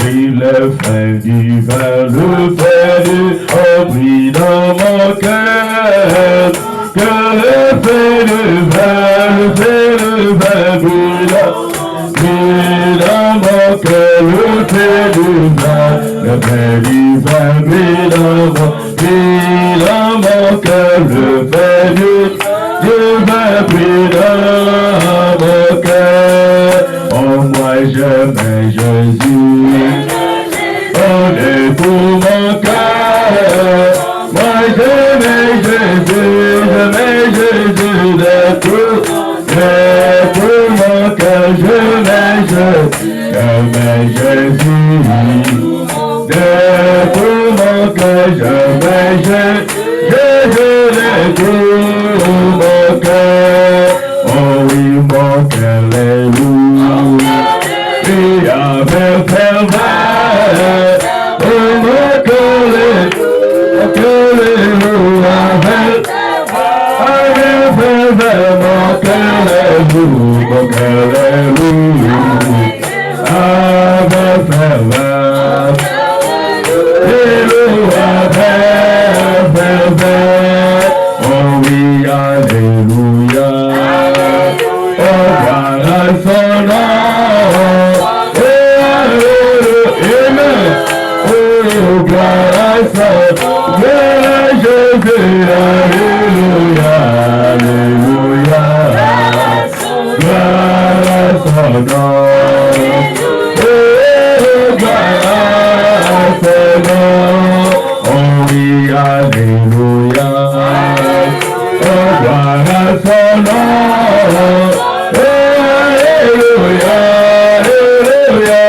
Oui, le frère du vin, le frère du abri dans mon cœur. Que le frère du vin brille dans mon cœur, le frère du vin brille dans mon cœur, le frère du vin brille dans mon cœur. Oh, moi j'aime Jésus, oh, de tout mon cœur. Moi j'aime Jésus de tout mon cœur. J'aime Jésus de tout mon cœur. J'aime Jésus de tout mon cœur. Oh oui, mon cœur est lourd et avec ferveur. Oh, mon cœur est lourd avec ferveur. Mon cœur est lourd, mon cœur est lourd avec ferveur. Et lourd avec ferveur. Oh oui, alléluia. Oh, gloire à son nom. Amen. Oh, gloire à son nom. Jésus, alléluia, alléluia. Gloire à son nom. Oh, gloire à son nom. Oh oui, alléluia. Oh, gloire à son nom. Alléluia, alléluia.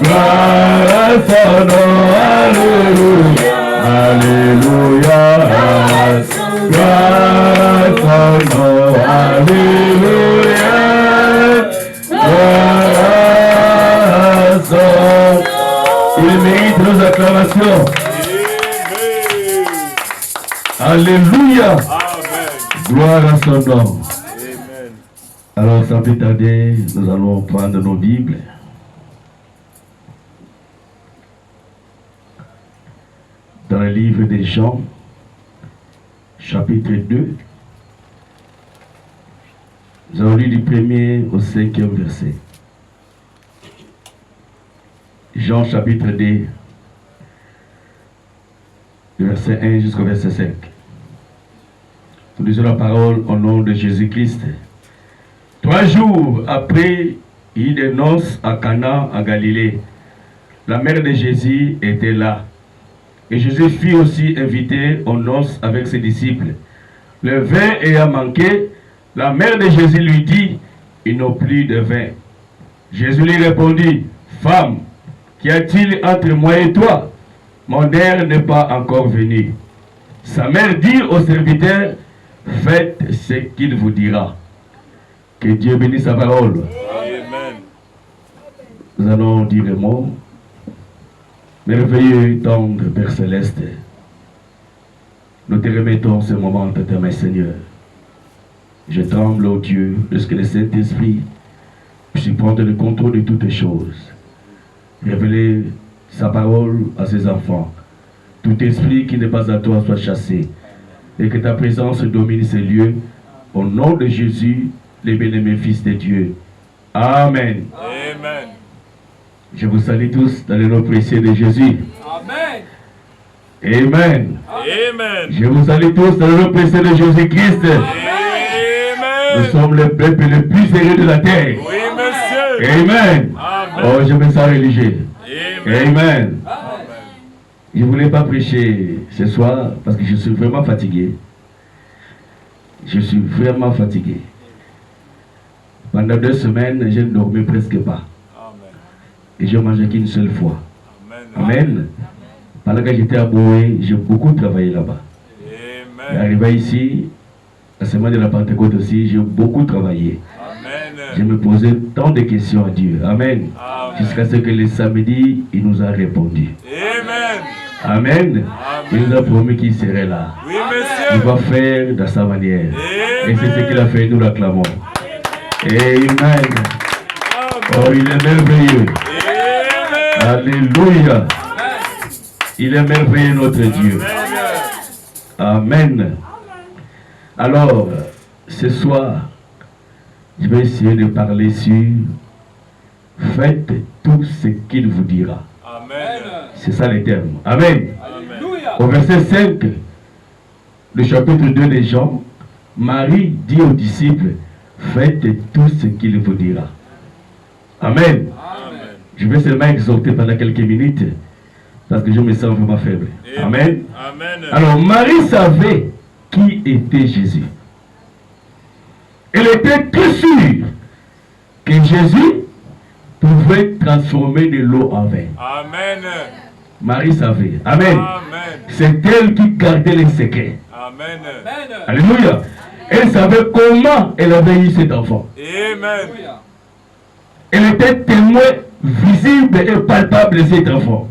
Gloire à son nom. Alléluia, alléluia. Gloire à son nom. Alléluia. Gloire à son nom. Il mérite nos acclamations. Alléluia. Amen. Gloire à son nom. Amen. Alors sans plus tarder, nous allons prendre nos Bibles. Dans le livre de Jean, chapitre 2, nous allons lire du 1er au 5e verset. Jean chapitre 2, du verset 1 jusqu'au verset 5. Nous lisons la parole au nom de Jésus-Christ. 3 jours après, il y eut des noces à Cana, en Galilée. La mère de Jésus était là. Et Jésus fut aussi invité aux noces avec ses disciples. Le vin ayant manqué, la mère de Jésus lui dit, ils n'ont plus de vin. Jésus lui répondit, femme, qu'y a-t-il entre moi et toi? Mon heure n'est pas encore venue. Sa mère dit au serviteur, faites ce qu'il vous dira. Que Dieu bénisse sa parole. Amen. Nous allons dire le mot. Merveilleux tendre Père Céleste, nous te remettons ce moment entre tes mains, Seigneur. Je tremble, ô Dieu, de ce que le Saint-Esprit puisse prendre le contrôle de toutes choses. Révéler sa parole à ses enfants. Tout esprit qui n'est pas à toi soit chassé. Et que ta présence domine ces lieux. Au nom de Jésus, les bien-aimés fils de Dieu. Amen. Amen. Je vous salue tous dans le nom précieux de Jésus. Amen. Amen. Amen. Je vous salue tous dans le nom précieux de Jésus-Christ. Amen. Nous sommes le peuple le plus heureux de la terre. Oui, monsieur. Amen. Amen. Oh, je me sens religieux. Amen. Amen. Amen. Je ne voulais pas prêcher ce soir parce que je suis vraiment fatigué. Je suis vraiment fatigué. Pendant 2 semaines, je ne dormais presque pas. Et je mangeais qu'une seule fois. Amen. Amen. Pendant que j'étais à Boé, j'ai beaucoup travaillé là-bas. Et arrivé ici, la semaine de la Pentecôte aussi, j'ai beaucoup travaillé. Amen. Je me posais tant de questions à Dieu. Amen. Jusqu'à ce que le samedi, il nous a répondu. Amen. Amen. Il nous a promis qu'il serait là. Oui, monsieur. Il va faire de sa manière. Amen. Et c'est ce qu'il a fait, nous l'acclamons. Amen. Oh, il est merveilleux. Alléluia. Il est merveilleux notre Dieu. Amen. Alors, ce soir, je vais essayer de parler sur faites tout ce qu'il vous dira. Amen. C'est ça les termes. Amen. Alléluia. Au verset 5, le chapitre 2 de Jean, Marie dit aux disciples, faites tout ce qu'il vous dira. Amen. Amen. Je vais seulement exhorter pendant quelques minutes parce que je me sens vraiment faible. Amen. Amen. Alors Marie savait qui était Jésus. Elle était très sûre que Jésus pouvait transformer de l'eau en vin. Amen. Marie savait. Amen. Amen. C'est elle qui gardait les secrets. Amen. Alléluia. Elle savait comment elle avait eu cet enfant. Amen. Elle était témoin visible et palpable de cet enfant.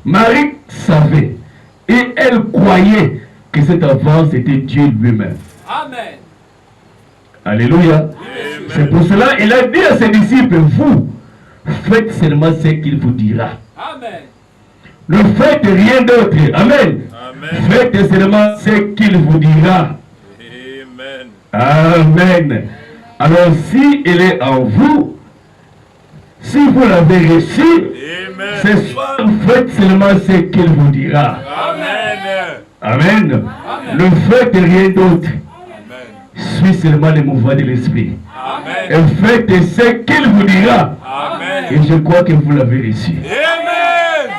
Marie savait et elle croyait que cet enfant c'était Dieu lui-même. Amen. Alléluia. Amen. C'est pour cela qu'il a dit à ses disciples, vous faites seulement ce qu'il vous dira. Amen. Ne faites rien d'autre. Amen. Amen. Faites seulement ce qu'il vous dira. Amen. Amen. Alors si il est en vous, si vous l'avez reçu, Amen. ce soir faites seulement ce qu'il vous dira. Amen. Amen. Ne faites rien d'autre. Amen. Suis seulement les mouvements de l'esprit. Amen. Et faites ce qu'il vous dira. Amen. Et je crois que vous l'avez reçu. Amen.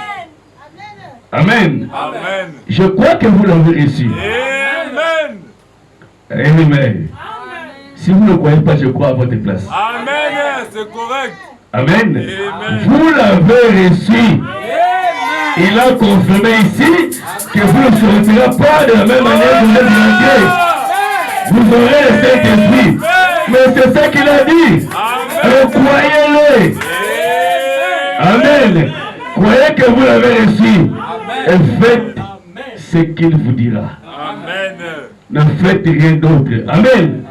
Amen. Amen. Je crois que vous l'avez reçu. Amen. Amen. Si vous ne croyez pas, je crois à votre place. Amen. C'est correct. Amen. Amen. Vous l'avez reçu. Amen. Il a confirmé ici que vous ne sortirez pas de la même manière que vous êtes rentré. Vous aurez le Saint-Esprit. Mais c'est ça qu'il a dit. Alors croyez-le. Amen. Croyez que vous l'avez reçu. Et faites ce qu'il vous dira. Amen. Ne faites rien d'autre. Amen.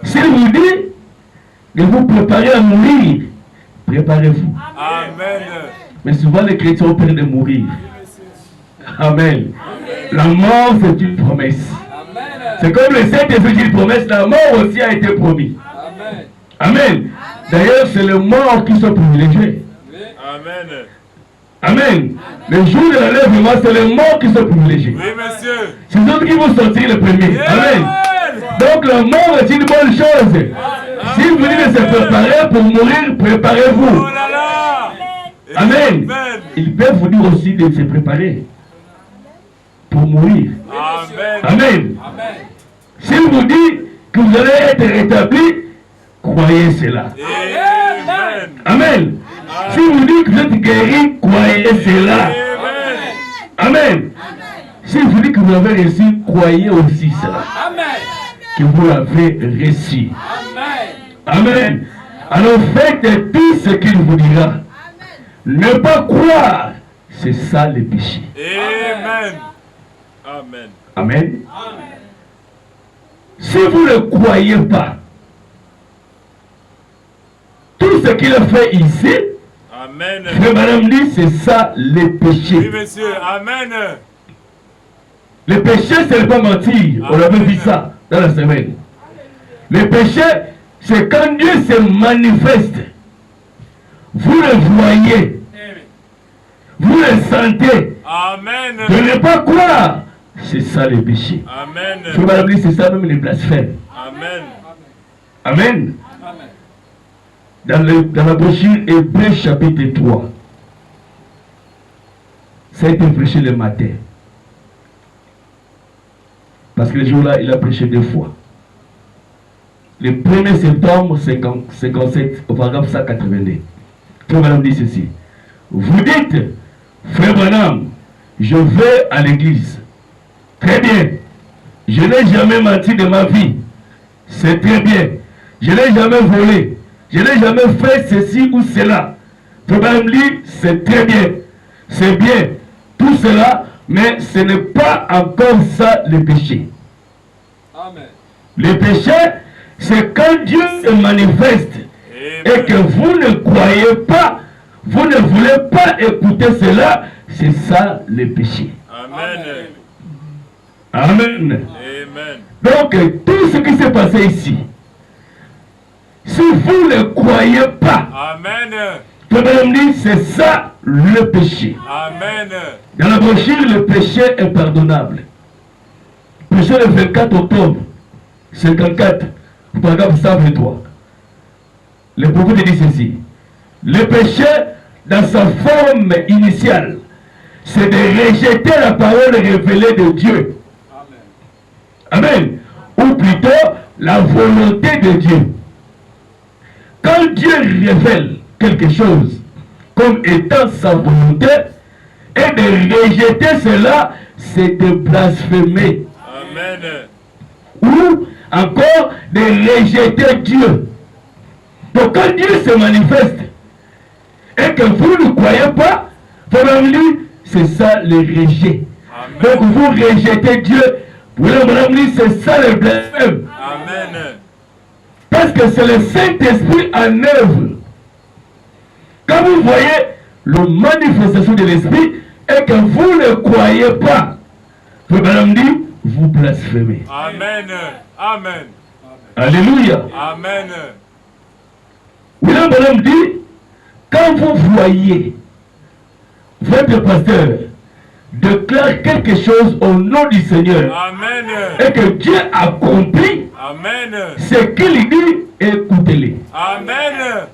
S'il vous dit de vous préparer à mourir, préparez-vous. Amen. Mais souvent les chrétiens ont peur de mourir. Amen. La mort c'est une promesse. C'est comme le Saint-Esprit dit une promesse, la mort aussi a été promis. Amen. D'ailleurs c'est les morts qui sont privilégiés. Amen. Amen. Le jour de l'enlèvement, c'est les morts qui sont privilégiés. Oui, monsieur. C'est eux qui vont sortir le premier. Amen. Donc la mort est une bonne chose. Si vous voulez se préparer pour mourir, préparez-vous. Oh là là. Amen. Amen. Il peut vous dire aussi de se préparer pour mourir. Amen. Amen. Amen. S'il vous dit que vous allez être rétabli, croyez cela. Amen. Amen. Si vous dites que vous êtes guéri, croyez cela. Amen. Amen. Si vous dites que vous avez reçu, croyez aussi cela. Amen. Que vous l'avez reçu. Amen. Amen. Alors faites tout ce qu'il vous dira. Ne pas croire, c'est ça le péché. Amen. Amen. Amen. Si vous ne croyez pas, tout ce qu'il a fait ici, Amen. frère madame dit, c'est ça le Oui, péché. monsieur. Amen. Le péché, c'est ne pas mentir. On avait vu ça dans la semaine. Le péché, c'est quand Dieu se manifeste. Vous le voyez. Vous le sentez. Amen. De ne pas croire, c'est ça le péché. Amen. Frère madame dit, c'est ça même les blasphèmes. Amen. Amen. Dans la brochure Hébreux chapitre 3, ça a été prêché le matin. Parce que le jour-là, il a prêché 2 fois. Le 1er septembre 57, au paragraphe 182. Frère Branham dit ceci. Vous dites, frère Branham, je vais à l'église. Très bien. Je n'ai jamais menti de ma vie. C'est très bien. Je n'ai jamais volé. Je n'ai jamais fait ceci ou cela. Frère Branham dit, c'est très bien. C'est bien. Tout cela, mais ce n'est pas encore ça le péché. Amen. Le péché, c'est quand Dieu se manifeste et que vous ne croyez pas, vous ne voulez pas écouter cela, c'est ça le péché. Amen. Amen. Amen. Donc, tout ce qui s'est passé ici, si vous ne croyez pas, Amen. c'est ça le péché. Amen. Dans la brochure, le péché est pardonnable. Péché le 24 octobre 54, paragraphe 123. Le prophète dit ceci. Le péché, dans sa forme initiale, c'est de rejeter la parole révélée de Dieu. Amen. Ou plutôt, la volonté de Dieu. Quand Dieu révèle quelque chose comme étant sa volonté, et de rejeter cela, c'est de blasphémer. Amen. Ou encore de rejeter Dieu. Donc quand Dieu se manifeste et que vous ne croyez pas, c'est ça le rejet. Amen. Donc vous rejetez Dieu. C'est ça le blasphème. Amen. Parce que c'est le Saint-Esprit en œuvre. Quand vous voyez la manifestation de l'Esprit et que vous ne croyez pas, vous blasphémez. Amen. Amen. Alléluia. Amen. William Branham dit, quand vous voyez votre pasteur déclare quelque chose au nom du Seigneur, Amen. et que Dieu accomplit Amen. ce qu'il dit, écoutez-les. Amen.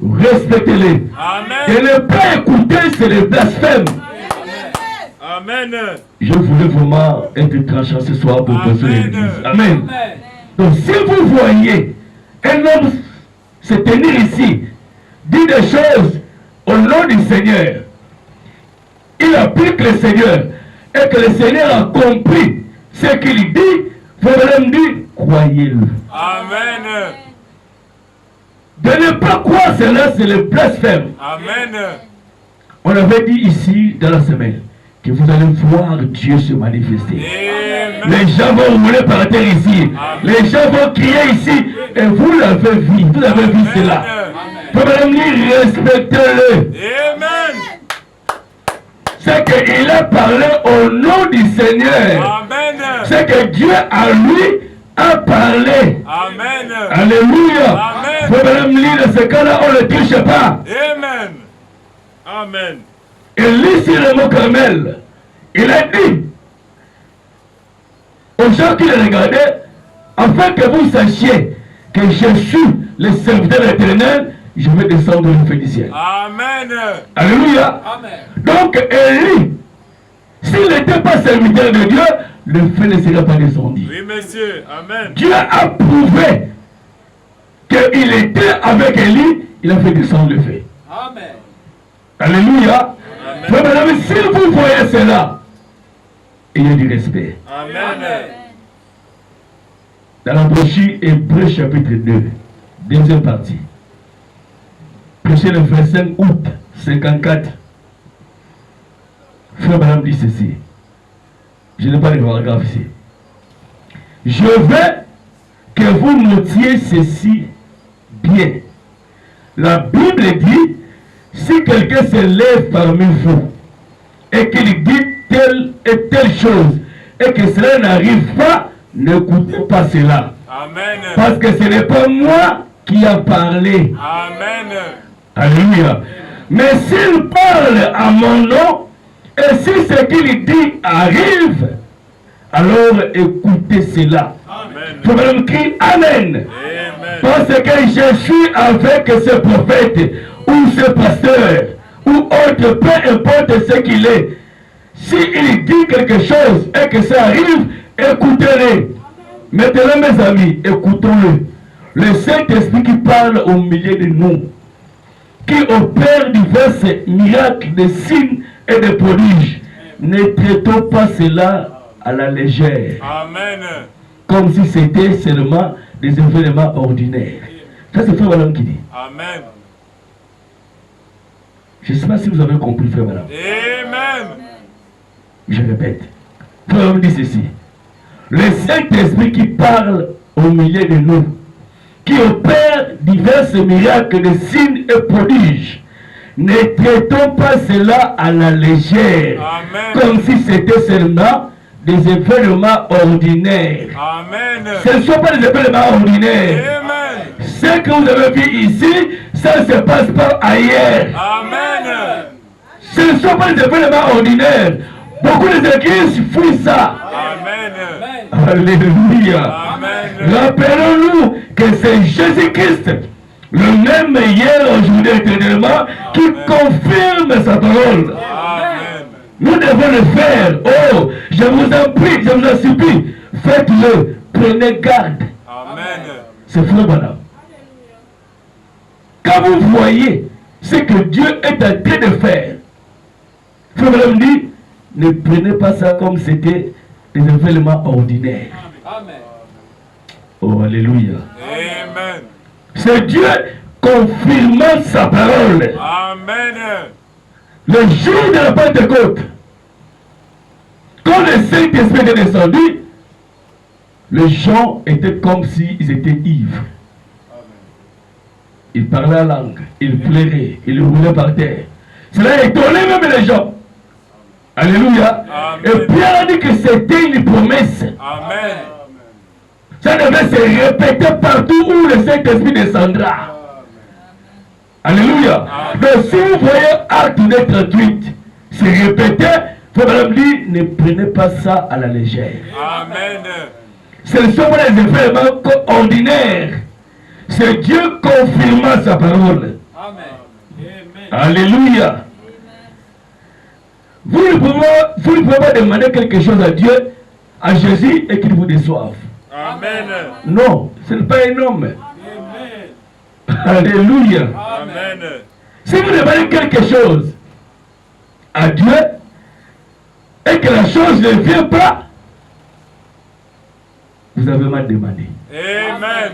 Respectez-les. Amen. Et ne pas écouter, c'est le blasphème. Amen. Je voulais vraiment être tranchant ce soir pour personne l'église. Amen. Donc si vous voyez un homme se tenir ici, dit des choses au nom du Seigneur, il applique le Seigneur, et que le Seigneur a compris ce qu'il dit, vous me dire, croyez-le. Amen. De ne pas croire cela, c'est le blasphème. Amen. On avait dit ici dans la semaine que vous allez voir Dieu se manifester. Amen. Les gens vont rouler par terre ici. Amen. Les gens vont crier ici. Et vous l'avez vu. Vous avez vu cela. Vous allez me dire, respectez-le. Amen. C'est qu'il a parlé au nom du Seigneur. Amen. C'est que Dieu à lui a parlé. Amen. Alléluia. Amen. Vous allez me dire, dans ce cas-là, on ne le touche pas. Amen. Amen. Et lit sur le mot Carmel. Il a dit aux gens qui le regardaient, afin que vous sachiez que je suis le serviteur éternel, je vais descendre le feu du ciel. Amen. Alléluia. Amen. Donc Élie, s'il n'était pas serviteur de Dieu, le feu ne serait pas descendu. Oui, monsieur. Amen. Dieu a prouvé qu'il était avec Élie, il a fait descendre le feu. Amen. Alléluia. Amen. Mais si vous voyez cela, il y a du respect. Amen. Dans la brochure Hébreux chapitre 2, deuxième partie, prêché le 25 août 54, Frère Madame dit ceci. Je n'ai pas le paragraphe ici. Je veux que vous notiez ceci bien. La Bible dit, si quelqu'un se lève parmi vous et qu'il dit telle et telle chose et que cela n'arrive pas, n'écoutez pas cela. Amen. Parce que ce n'est pas moi qui a parlé. Amen. Alléluia. Mais s'il parle à mon nom, et si ce qu'il dit arrive, alors écoutez cela. Amen. Faut même crier Amen. Amen. Parce que je suis avec ce prophète, ou ce pasteur, ou autre, peu importe ce qu'il est. S'il dit quelque chose et que ça arrive, écoutez-le. Maintenant, mes amis, écoutons-le. Le Saint-Esprit qui parle au milieu de nous, qui opère divers miracles, des signes et des prodiges. Ne traitons pas cela à la légère. Amen. Comme si c'était seulement des événements ordinaires. Ça, c'est Frère Madame qui dit. Amen. Je ne sais pas si vous avez compris, Frère Madame. Amen. Je répète. Frère Madame dit ceci. Le Saint-Esprit qui parle au milieu de nous, qui opère divers miracles, des signes et prodiges, Ne traitons pas cela à la légère, Amen. comme si c'était seulement des événements ordinaires. Amen. Ce ne sont pas des événements ordinaires. Amen. Ce que vous avez vu ici, ça ne se passe pas ailleurs. Amen. Ce ne sont pas des événements ordinaires. Beaucoup d'églises fuient ça. Amen. Alléluia. Amen. Rappelons-nous que c'est Jésus-Christ, le même hier, aujourd'hui, éternellement, qui confirme sa parole. Amen. Nous devons le faire. Oh, je vous en prie, je vous en supplie, faites-le. Prenez garde. Amen. C'est frère madame. Quand vous voyez ce que Dieu est en train de faire, frère madame dit, ne prenez pas ça comme c'était des événements ordinaires. Amen. Oh, alléluia. Amen. C'est Dieu confirmant sa parole. Amen. Le jour de la Pentecôte, quand le Saint-Esprit est descendu, les gens étaient comme s'ils étaient ivres. Ils parlaient la langue, ils pleuraient, ils roulaient par terre. Cela étonnait même les gens. Alléluia. Amen. Et Pierre a dit que c'était une promesse. Amen. Ça devait se répéter partout où le Saint-Esprit descendra. Alléluia. Donc si vous voyez Acte 38 se répéter, il faut madame dire, ne prenez pas ça à la légère. Amen. Ce ne sont pas des événements ordinaires. C'est Dieu confirmant sa parole. Amen. Alléluia. Vous ne pouvez pas demander quelque chose à Dieu, à Jésus, et qu'il vous déçoive. Amen. Non, ce n'est pas un homme. Amen. Alléluia. Amen. Si vous demandez quelque chose à Dieu, et que la chose ne vient pas, vous avez mal demandé. Amen.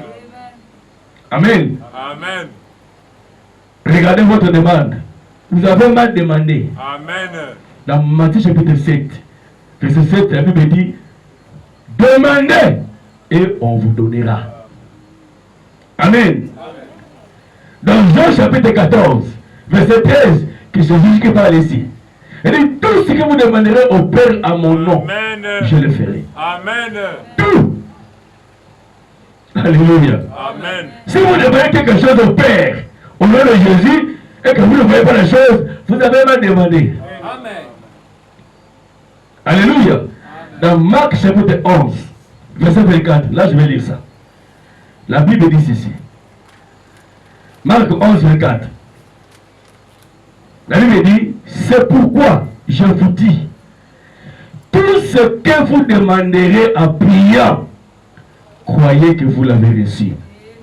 Amen. Amen. Regardez votre demande. Vous avez mal demandé. Amen. Dans Matthieu chapitre 7, verset 7, la Bible dit, demandez et on vous donnera. Amen. Dans Jean chapitre 14, verset 13, qui se juge qui parle ici. Il dit, tout ce que vous demanderez au Père à mon nom, Amen. je le ferai. Amen. Tout. Alléluia. Amen. Si vous demandez quelque chose au Père, au nom de Jésus, et que vous ne voyez pas la chose, vous avez mal demandé. Amen. Alléluia. Dans Marc chapitre 11, verset 24, là je vais lire ça. La Bible dit ceci. Marc 11, 24. La Bible dit, c'est pourquoi je vous dis, tout ce que vous demanderez en priant, croyez que vous l'avez reçu.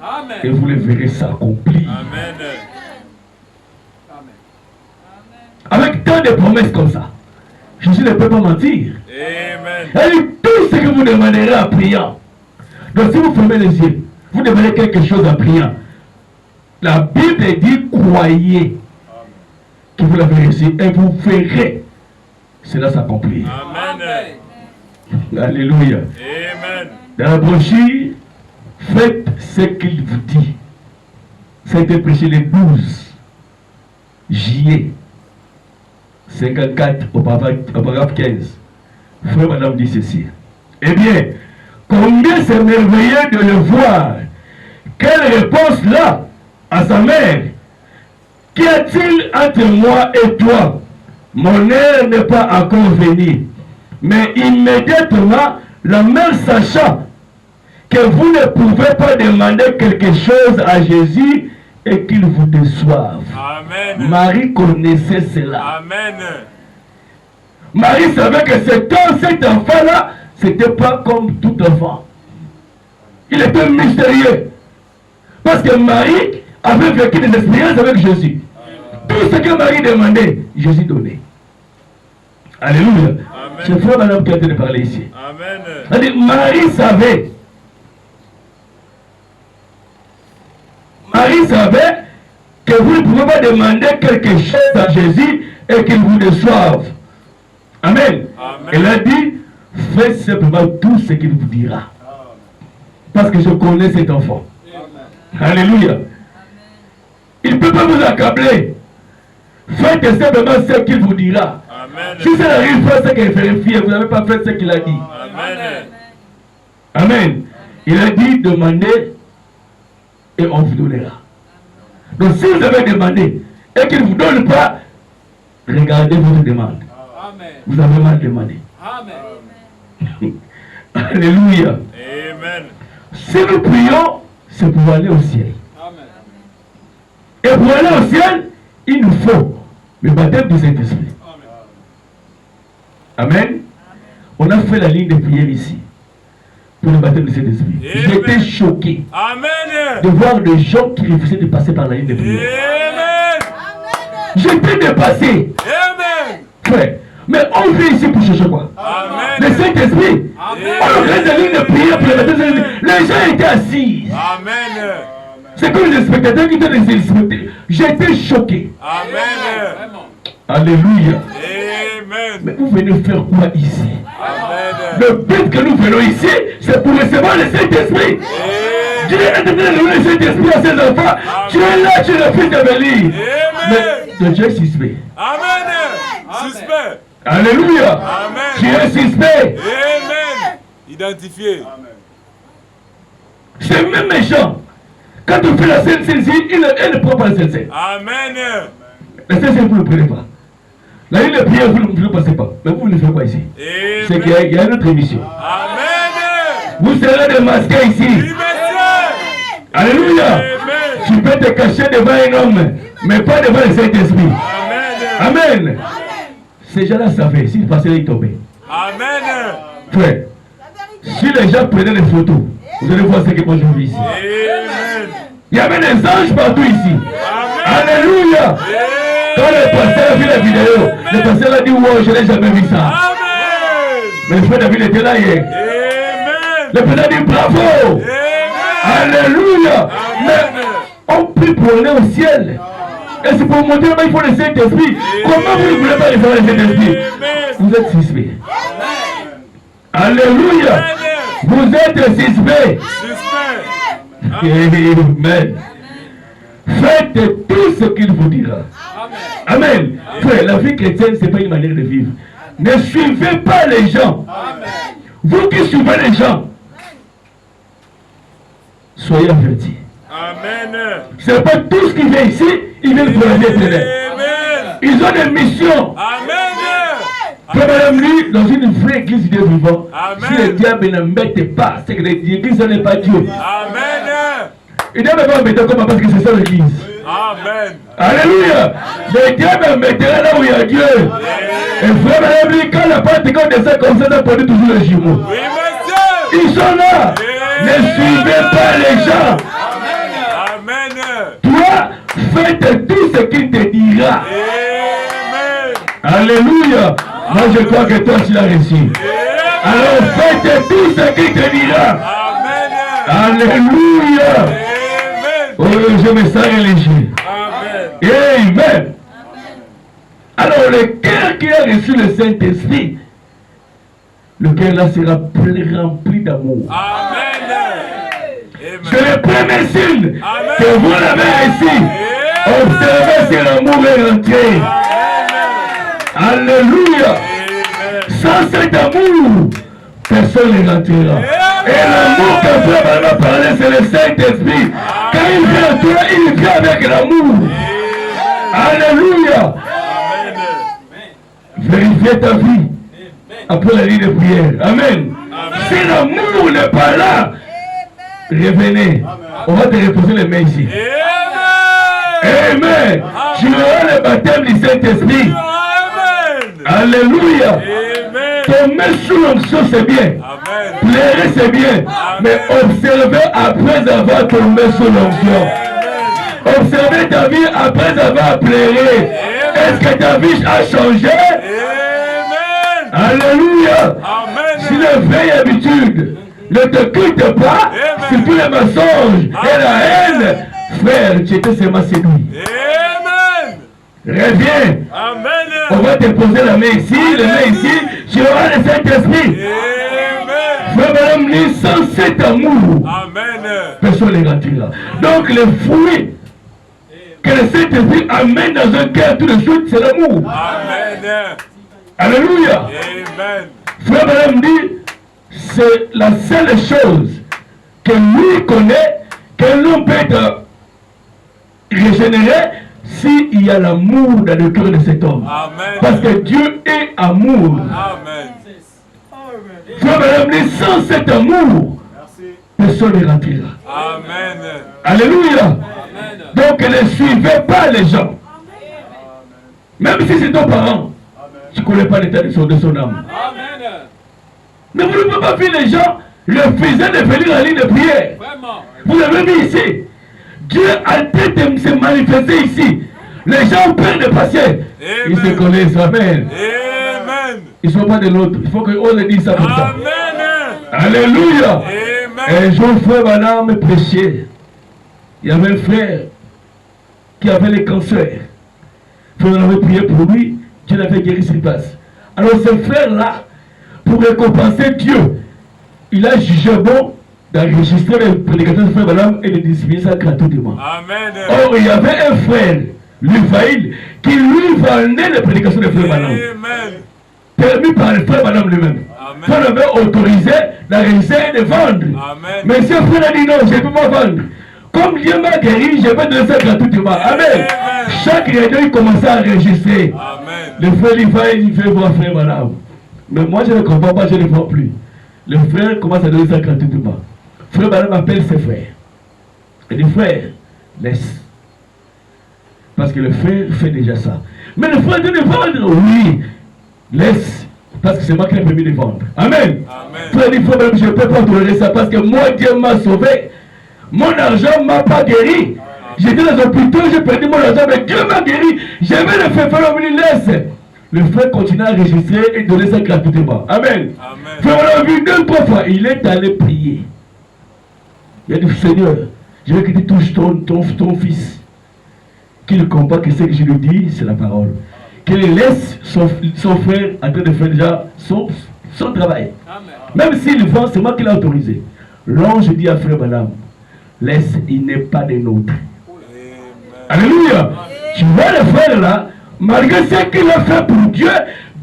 Amen. Et vous le verrez s'accomplir. Amen. Avec tant de promesses comme ça, Jésus ne peut pas mentir. Amen. Elle dit tout ce que vous demanderez en priant. Donc si vous fermez les yeux, vous demandez quelque chose en priant. La Bible dit croyez que vous l'avez reçu et vous verrez cela s'accomplir. Amen. Alléluia. Amen. Dans la brochure, faites ce qu'il vous dit. C'était prêché le 12 juillet 54 au paragraphe 15. Frère madame dit ceci. Eh bien, combien c'est merveilleux de le voir. Quelle réponse là à sa mère. Qu'y a-t-il entre moi et toi? Mon heure n'est pas encore venue. Mais immédiatement, la mère sachant que vous ne pouvez pas demander quelque chose à Jésus et qu'il vous déçoive. Amen. Marie connaissait cela. Amen. Marie savait que cet enfant-là, c'était pas comme tout enfant. Il était mystérieux. Parce que Marie avait vécu des expériences avec Jésus. Tout ce que Marie demandait, Jésus donnait. Alléluia. C'est frère madame qui a été de parler ici. Amen. C'est-à-dire, Marie savait. Marie savait que vous ne pouvez pas demander quelque chose à Jésus et qu'il vous déçoive. Amen. Amen. Elle a dit, faites simplement tout ce qu'il vous dira. Parce que je connais cet enfant. Amen. Alléluia. Il ne peut pas vous accabler. Faites simplement ce qu'il vous dira. Amen. Si ça arrive, faites ce qu'il vérifie. Vous n'avez pas fait ce qu'il a dit. Amen. Amen. Il a dit demandez et on vous donnera. Donc si vous avez demandé et qu'il ne vous donne pas, regardez votre demande. Amen. Vous avez mal demandé. Amen. Alléluia. Amen. Si nous prions, c'est pour aller au ciel. Amen. Et pour aller au ciel, il nous faut le baptême du Saint-Esprit. Amen. On a fait la ligne de prière ici pour le baptême du Saint-Esprit. J'étais choqué Amen. de voir des gens qui refusaient de passer par la ligne de prière. Amen. J'étais dépassé. Amen. Frère, mais on vient ici pour chercher quoi? Amen. Le Saint-Esprit. On organise la ligne de prière pour le baptême du Saint-Esprit. Les gens étaient assis. Amen. C'est comme les spectateurs qui donnent les spectateurs. J'étais choqué. Amen. Alléluia. Amen. Mais vous venez faire quoi ici? Amen. Le but que nous venons ici, c'est pour recevoir le Saint-Esprit. Dieu est donné le Saint-Esprit à ses enfants. Tu es là, tu es le fils de Béli. Mais le Dieu est suspect. Amen. Suspect. Alléluia. Amen. Tu es suspect. Amen. Identifié. C'est même méchant. Quand tu fais la scène ici, il ne prend pas la scène. Amen. La scène, vous ne le prenez pas. La ligne de prière, vous ne passez pas. Mais vous ne faites pas ici. C'est qu'il y a une autre émission. Amen. Vous serez démasqués ici. Alléluia. Amen. Tu peux te cacher devant un homme, mais pas devant le Saint-Esprit. Amen. Amen. Ces gens-là savaient, s'ils passaient, ils tombaient. Amen. Frère, si les gens prenaient des photos, vous allez voir ce que moi je vis ici. Amen. Il y avait des anges partout ici. Amen. Alléluia. Quand le pasteur a vu la vidéo, le pasteur a dit wow, je n'ai jamais vu ça. Amen. Mais le frère David était là hier. Amen. Le pasteur a dit bravo. Amen. Alléluia. Mais on prie pour aller au ciel. Et c'est pour montrer qu'il faut le Saint-Esprit. Comment vous ne voulez pas recevoir le Saint-Esprit? Vous êtes suspect. Alléluia. Vous êtes suspect. Amen. Faites tout ce qu'il vous dira. Amen. Frère, la vie chrétienne, ce n'est pas une manière de vivre. Ne suivez pas les gens. Vous qui suivez les gens, soyez avertis. Amen. Ce n'est pas tout ce qui vient ici, ils viennent pour la vie éternelle. Ils ont des missions. Amen. Madame lui, dans une vraie église de vivant, Amen. si le diable ne m'embête pas, c'est que l'église n'est pas Dieu. Amen. Il ne va pas m'embêter comme parce que c'est ça l'église. Amen. Alléluia. Le diable m'embêtera là où il y a Dieu. Et frère, madame lui, quand la Pentecôte descend comme ça, ça produit toujours les jumeaux. Oui, monsieur. Ils sont là. Ne suivez pas les gens. Amen. Toi, faites tout ce qu'il te dira. Amen. Alléluia. Moi, je crois que toi, tu l'as reçu. Alors, faites tout ce qu'il te dira. Amen. Alléluia. Amen. Oh, je me sens religieux. Amen. Amen. Alors, le cœur qui a reçu le Saint-Esprit, le cœur là sera rempli d'amour. Amen. C'est le premier signe Amen. que vous l'avez reçu. Observez si l'amour est rentré. Alléluia. Sans cet amour, personne ne rentrera. Et l'amour que Frère m'a parlé, c'est le Saint-Esprit. Quand il vient à toi, il vient avec l'amour. Alléluia. Vérifiez ta vie après la ligne de prière. Amen. Si l'amour n'est pas là, revenez. On va te reposer les mains ici. Amen. Tu auras le baptême du Saint-Esprit. Alléluia. Ton main sous l'onction, c'est bien. Plairer, c'est bien. Mais observez après avoir tombé sous l'onction. Observez ta vie après avoir pleuré. Est-ce que ta vie a changé? Alléluia. Si la vieille habitude ne te quitte pas, si tous les mensonges et la haine, frère, tu étais seulement séduit. Reviens. On va te poser la main ici, les mains ici, tu auras le Saint-Esprit. Frère, madame, ni sans cet amour, personne ne rentrera. Donc le fruit que le Saint-Esprit amène dans un cœur tout de suite, c'est l'amour. Amen. Alléluia. Amen. Frère Branham dit, c'est la seule chose que lui connaît, que l'on peut être régénéré s'il y a l'amour dans le cœur de cet homme. Amen. Parce que Dieu est amour. Amen. Frère Branham dit, sans cet amour, personne ne rentrera. Amen. Alléluia. Amen. Donc ne suivez pas les gens. Même si c'est ton parent, tu ne connais pas l'état de son âme. Amen. Mais vous ne pouvez pas fuir les gens, refuser de venir en ligne de prière. Vraiment. Vous l'avez vu ici. Dieu a été de se manifester ici. Les gens ont peur de passer. Ils se connaissent. Amen. Amen. Ils ne sont pas de l'autre. Il faut qu'on le dise ça pour ça. Amen. Alléluia. Amen. Un jour, frère Branham prêchait. Il y avait un frère qui avait le cancer. Frère avait prié pour lui. Dieu l'avait guéri sur place. Alors ce frère-là, pour récompenser Dieu, il a jugé bon d'enregistrer les prédicateurs de frère Branham et de distribuer ça gratuitement. Amen. Or, il y avait un frère, Lufaïl, qui lui vendait les prédications de frère Branham. Amen. Permis par le frère Branham lui-même. Amen. Frère avait autorisé d'enregistrer et de vendre. Amen. Mais ce frère a dit non, je ne peux pas vendre. Comme Dieu m'a guéri, je vais donner ça gratuitement. Amen. Amen. Chaque réunion, il commençait à enregistrer. Amen. Le frère Lufaïl, il fait voir frère Branham. Mais moi, je ne comprends pas, je ne vois plus. Le frère commence à donner ça gratuitement. Frère Branham appelle ses frères. Il dit, frère, laisse. Parce que le frère fait déjà ça. Mais le frère dit de vendre. Oui, laisse. Parce que c'est moi qui ai permis de vendre. Amen. Amen. Frère dit, frère, je ne peux pas tolérer ça parce que moi, Dieu m'a sauvé. Mon argent ne m'a pas guéri. J'étais dans un hôpital, j'ai perdu mon argent, mais Dieu m'a guéri. Je vais le faire, frère, il laisse. Le frère continue à enregistrer et donner ça gratuitement. Amen. Amen. Frère, on l'a vu 2-3 fois. Il est allé prier. Il a dit, Seigneur, je veux que tu touches ton fils. Qu'il comprenne que ce que je lui dis, c'est la parole. Qu'il laisse son frère en train de faire déjà son travail. Amen. Même s'il vend, c'est moi qui l'ai autorisé. L'ange dit à frère Branham, laisse, il n'est pas des nôtres. Alléluia. Tu vois le frère là, malgré ce qu'il a fait pour Dieu,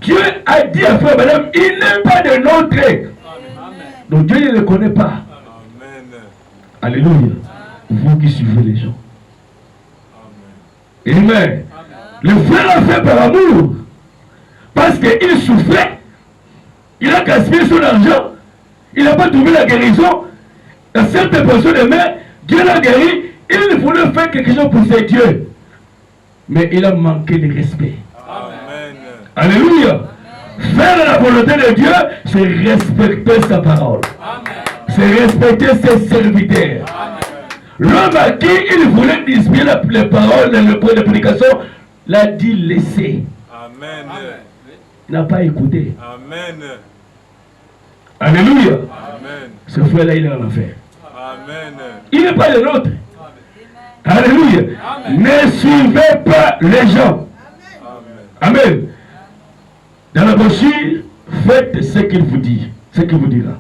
Dieu a dit à frère Branham, il n'est pas de nôtres. Amen. Donc Dieu ne le connaît pas. Amen. Alléluia. Vous qui suivez les gens. Amen. Le frère a fait par amour. Parce qu'il souffrait. Il a gaspillé son argent. Il n'a pas trouvé la guérison. La certaines personnes aimaient. Dieu l'a guéri. Il voulait faire quelque chose pour ses dieux. Mais il a manqué de respect. Amen. Alléluia. Faire la volonté de Dieu, c'est respecter sa parole. Amen. C'est respecter ses serviteurs. L'homme à qui il voulait distribuer les paroles dans le point de prédication, l'a dit laisser. Amen. Il n'a pas écouté. Amen. Alléluia. Amen. Ce frère-là, il est en enfer. Amen. Il n'est pas de l'autre. Alléluia. Ne suivez pas les gens. Amen. Dans la brochure, faites ce qu'il vous dit, ce qu'il vous dira.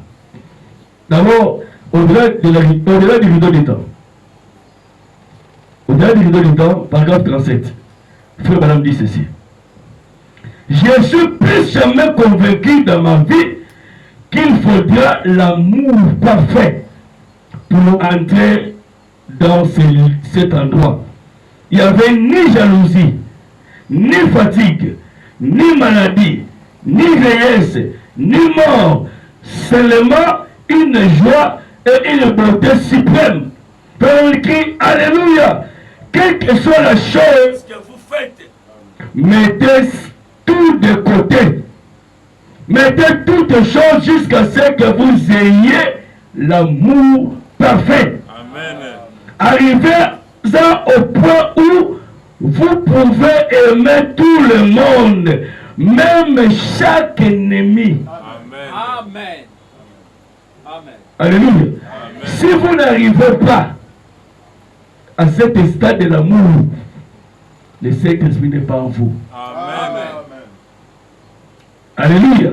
D'abord, au-delà du rideau du temps. Au-delà du rideau du temps, paragraphe 37. Frère Branham dit ceci. Je suis plus jamais convaincu dans ma vie qu'il faudra l'amour parfait pour entrer dans cet endroit. Il n'y avait ni jalousie, ni fatigue, ni maladie, ni vieillesse, ni mort, seulement une joie et une bonté suprême. Père, il crie Alléluia. Quelle que soit la chose que vous faites, mettez tout de côté. Mettez toutes choses jusqu'à ce que vous ayez l'amour parfait. Amen. Arrivez-en au point où vous pouvez aimer tout le monde, même chaque ennemi. Amen. Amen. Amen. Alléluia. Amen. Si vous n'arrivez pas à cet stade de l'amour, le Saint-Esprit n'est pas en vous. Amen. Alléluia.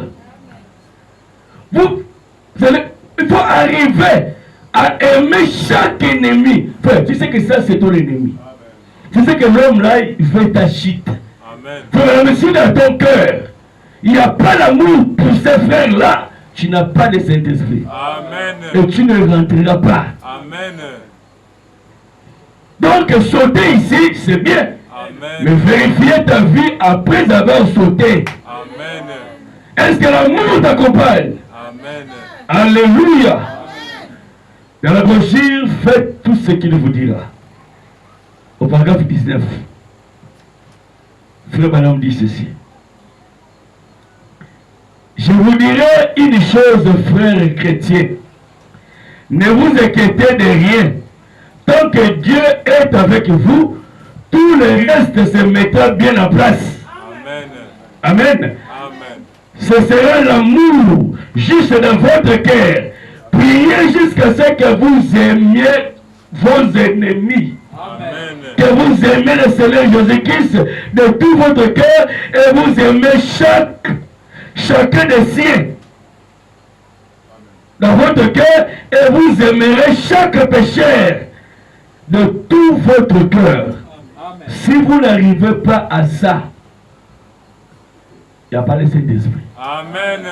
Il faut arriver à aimer chaque ennemi. Frère, tu sais que ça, c'est ton ennemi. Il Tu sais que l'homme là, il fait ta chute. Amen. Frère, mais si dans ton cœur, il n'y a pas l'amour pour ces frères-là, tu n'as pas de Saint-Esprit. Amen. Et tu ne rentreras pas. Amen. Donc sauter ici, c'est bien. Amen. Mais vérifier ta vie après avoir sauté. Amen. Est-ce que l'amour t'accompagne? Amen. Alléluia. Dans la brochure, faites tout ce qu'il vous dira. Au paragraphe 19, Frère Branham dit ceci. Je vous dirai une chose, frères chrétiens. Ne vous inquiétez de rien. Tant que Dieu est avec vous, tout le reste se mettra bien en place. Amen. Amen. Amen. Ce sera l'amour juste dans votre cœur. Priez jusqu'à ce que vous aimiez vos ennemis. Amen. Que vous aimez le Seigneur Jésus-Christ de tout votre cœur et vous aimez chacun des siens dans votre cœur et vous aimerez chaque pécheur de tout votre cœur. Si vous n'arrivez pas à ça, il n'y a pas le Saint-Esprit. Amen.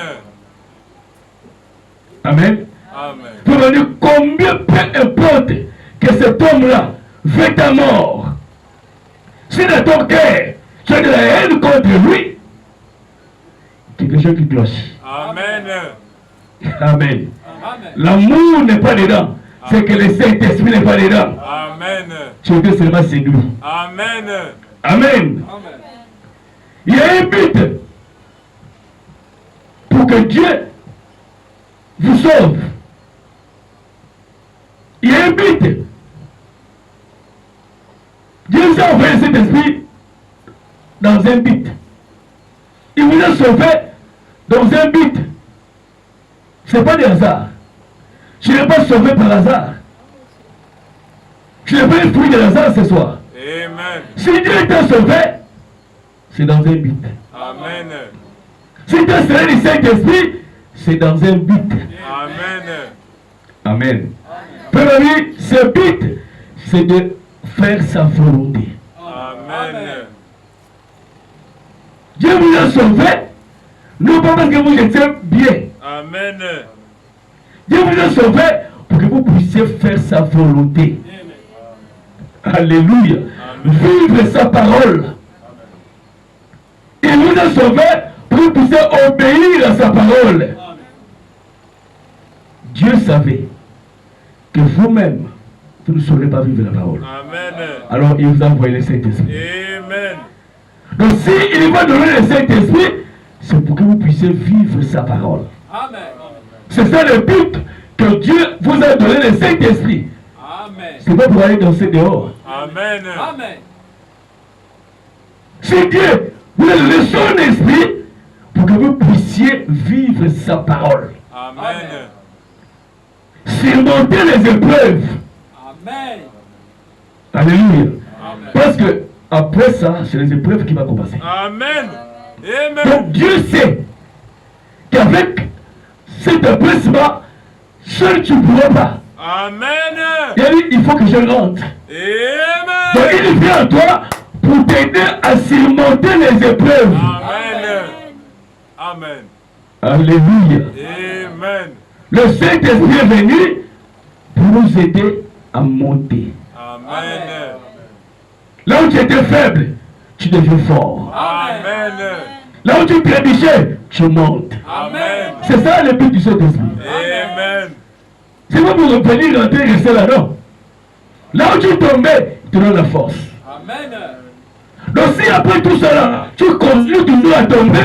Amen. Amen. Vous me dites combien, peu importe que cet homme-là veut ta mort. Si dans ton cœur, tu as de la haine contre lui, quelque chose qui cloche. Amen. Amen. Amen. L'amour n'est pas dedans. C'est que le Saint-Esprit n'est pas dedans. Amen. Tu étais seulement séduit. Amen. Amen. Amen. Il y a un but pour que Dieu vous sauve. Il y a un but. Dieu vous a envoyé cet esprit dans un but. Il vous a sauvé dans un but. Ce n'est pas des hasard. Je n'ai pas sauvé par hasard. Je n'ai pas un fruit de hasard ce soir. Amen. Si Dieu t'a sauvé, c'est dans un but. Amen. Si tu as serré le Saint-Esprit, c'est dans un but. Amen. Amen. Frère ami, ce but, c'est de faire sa volonté. Amen. Dieu vous a sauvé, non pas parce que vous étiez bien. Amen. Dieu vous a sauvé pour que vous puissiez faire sa volonté. Alléluia. Vivre sa parole. Il vous a sauvé pour que vous puissiez obéir à sa parole. Dieu savait que vous-même, vous ne saurez pas vivre la parole. Amen. Alors il vous a envoyé le Saint-Esprit. Amen. Donc s'il va donner le Saint-Esprit, c'est pour que vous puissiez vivre sa parole. Amen. C'est ça le but que Dieu vous a donné le Saint-Esprit. Amen. C'est pas pour aller danser dehors. Amen. Amen. C'est Dieu vous a donné son esprit pour que vous puissiez vivre sa parole. Amen. Surmonter les épreuves. Amen. Alléluia. Amen. Parce que après ça, c'est les épreuves qui vont commencer. Amen. Amen. Donc Dieu sait qu'avec cet épreuve-là, seul tu ne pourras pas. Amen. Il a dit, il faut que je rentre. Donc Amen. il vient à toi pour t'aider à surmonter les épreuves. Amen. Amen. Alléluia. Amen. Le Saint-Esprit est venu pour nous aider à monter. Amen. Là où tu étais faible, tu deviens fort. Amen. Là où tu trébuchais, tu montes. Amen. C'est ça le but du Saint-Esprit. Amen. C'est pas pour venir rentrer et rester là, non. Là où tu tombais, il te donne la force. Amen. Donc si après tout cela, tu continues toujours à tomber,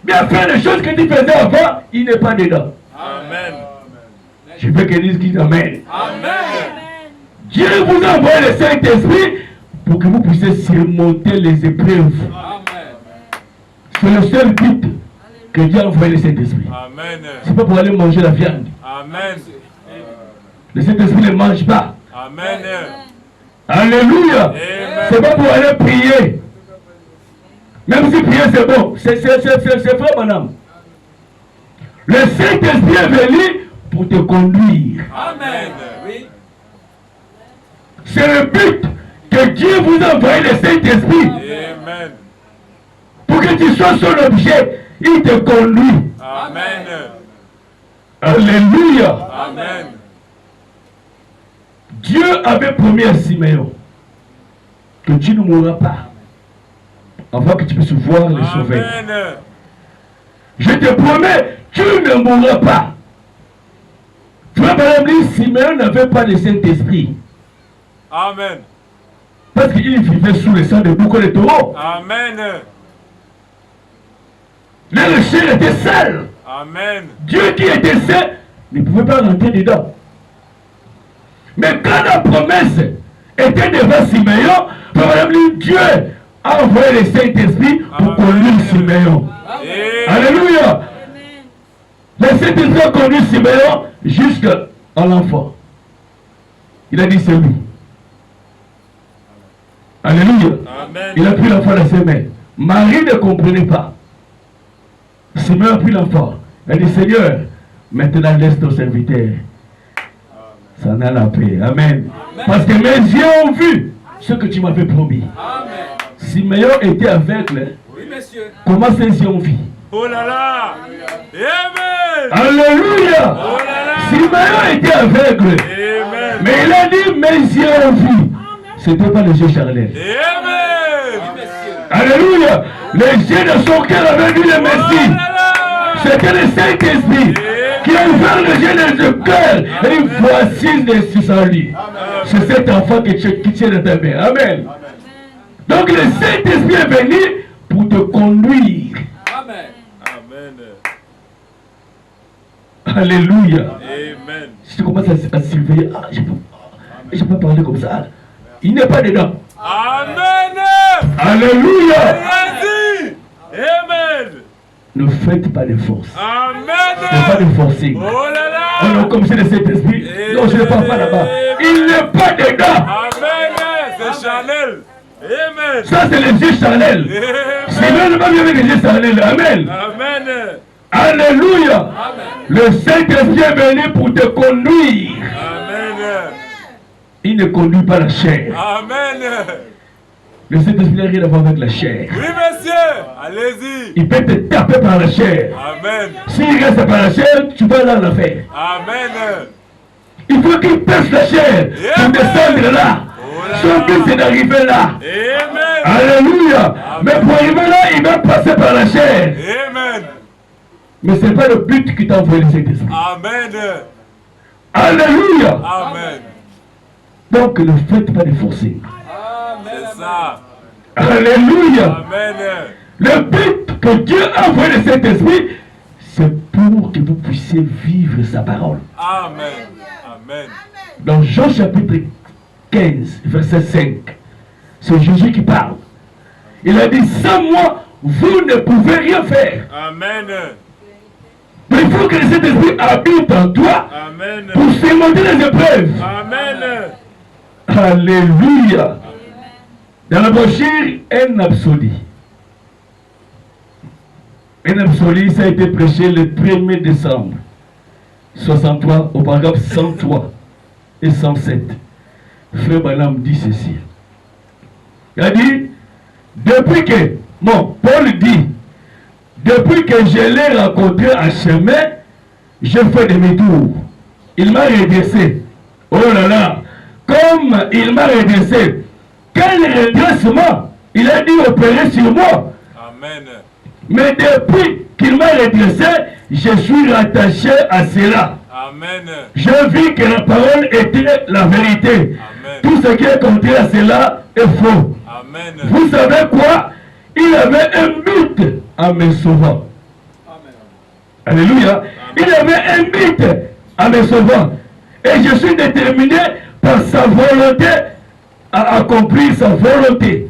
bien faire les choses que tu faisais avant, il n'est pas dedans. Amen. Je veux que Dieu dise Amen. Amen. Dieu vous a envoyé le Saint-Esprit pour que vous puissiez surmonter les épreuves. Amen. C'est le seul but que Dieu a envoyé le Saint-Esprit. Amen. C'est pas pour aller manger la viande. Amen. Le Saint-Esprit ne mange pas. Amen. Alléluia. Amen. C'est pas pour aller prier. Même si prier c'est bon. C'est vrai, madame. Le Saint-Esprit est venu pour te conduire. Amen. Oui. C'est le but que Dieu vous a envoyé le Saint-Esprit. Amen. Pour que tu sois son objet, il te conduit. Amen. Alléluia. Amen. Dieu avait promis à Siméon que tu ne mourras pas avant que tu puisses voir les sauver. Amen. Je te promets, tu ne mourras pas. Frère Branham, Siméon n'avait pas de Saint-Esprit. Amen. Parce qu'il vivait sous le sang de boucs de taureaux. Amen. Là, le ciel était sale. Amen. Dieu qui était saint ne pouvait pas rentrer dedans. Mais quand la promesse était devant Siméon, Dieu a envoyé le Saint-Esprit pour conduire Siméon. Alléluia. Le Saint-Esprit a conduit Siméon jusqu'à l'enfant. Il a dit c'est lui. Alléluia. Amen. Il a pris l'enfant dans ses mains. Marie ne comprenait pas. Siméon a pris l'enfant. Elle a dit Seigneur, maintenant laisse ton serviteur. Ça n'a la paix. Amen. Parce que mes yeux ont vu ce que tu m'avais promis. Amen. Siméon était aveugle. Oui, monsieur. Comment ses yeux ont vu? Oh là là. Amen. Alléluia. Oh là là. Siméon était aveugle. Amen. Mais il a dit mes yeux ont vu. C'était pas les yeux charnels. Amen. Alléluia. Les yeux de son cœur avaient vu le Messie. Oh là là. C'était le Saint-Esprit qui a ouvert les yeux de ce cœur. Et voici les six en lui. C'est cet enfant qui tient dans ta main. Amen. Donc le Saint-Esprit est venu pour te conduire. Amen. Amen. Alléluia. Amen. Si tu commences à surveiller, je peux parler comme ça. Il n'est pas dedans. Amen. Alléluia. Vas-y. Amen. Ne faites pas de force. Amen. Ne pas de forcing. Oh là là. On a comme c'est le Saint-Esprit. Non, je ne parle pas là-bas. Il n'est pas dedans. Amen. C'est Chanel. Amen. Ça, c'est les yeux charnels. C'est même pas bien avec les yeux charnels. Amen. Amen. Alléluia. Amen. Le Saint-Esprit est venu pour te conduire. Amen. Il ne conduit pas la chair. Amen. Le Saint-Esprit n'a rien à voir avec la chair. Oui, monsieur. Allez-y. Il peut te taper par la chair. Amen. S'il reste par la chair, tu vas là l'affaire. Amen. Il faut qu'il perce la chair pour descendre là. Son but c'est d'arriver là. Amen. Alléluia. Mais pour arriver là, il va passer par la chair. Amen. Mais ce n'est pas le but qui t'a envoyé le Saint-Esprit. Amen. Alléluia. Amen. Donc ne faites pas de forcing. C'est ça. Alléluia. Amen. Le but que Dieu a envoyé le Saint-Esprit, c'est pour que vous puissiez vivre sa parole. Amen. Amen. Dans Jean chapitre 15, verset 5, c'est Jésus qui parle. Il a dit, sans moi, vous ne pouvez rien faire. Amen. Mais il faut que le Saint-Esprit habite en toi Amen. pour surmonter les épreuves. Amen. Alléluia. Dans la brochure, un absolu. Un absolu, ça a été prêché le 1er décembre 63 au paragraphe 103 et 107. Frère Branham dit ceci. Il a dit, depuis que, Paul dit, depuis que je l'ai rencontré en chemin, je fais demi-tour. Il m'a redressé. Oh là là, comme il m'a redressé, quel redressement il a dit opérer sur moi. Amen. Mais depuis qu'il m'a redressé, je suis rattaché à cela. Amen. Je vis que la parole était la vérité. Amen. Tout ce qui est contre à cela est faux. Amen. Vous savez quoi? Il avait un but en me sauvant. Alléluia. Il avait un but en me sauvant. Et je suis déterminé par sa volonté à accomplir sa volonté.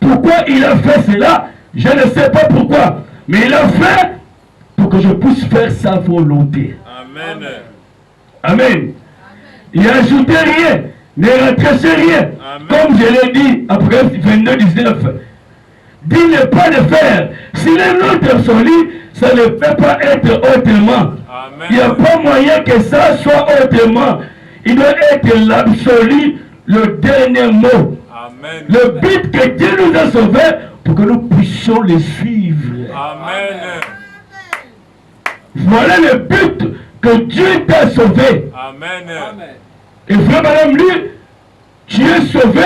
Pourquoi il a fait cela? Je ne sais pas pourquoi. Mais il a fait pour que je puisse faire sa volonté. Amen. Amen. Il n'a ajouté rien, ne retranché rien. Amen. Comme je l'ai dit après 22, 19. Dit ne pas le faire. S'il est notre absolu, ça ne peut pas être autrement. Amen. Il n'y a pas moyen que ça soit autrement. Il doit être l'absolu, le dernier mot. Amen. Amen. Le but que Dieu nous a sauvés pour que nous puissions les suivre. Amen. Voilà le but que Dieu t'a sauvé. Amen. Amen. Et frère, madame, lui, tu es sauvé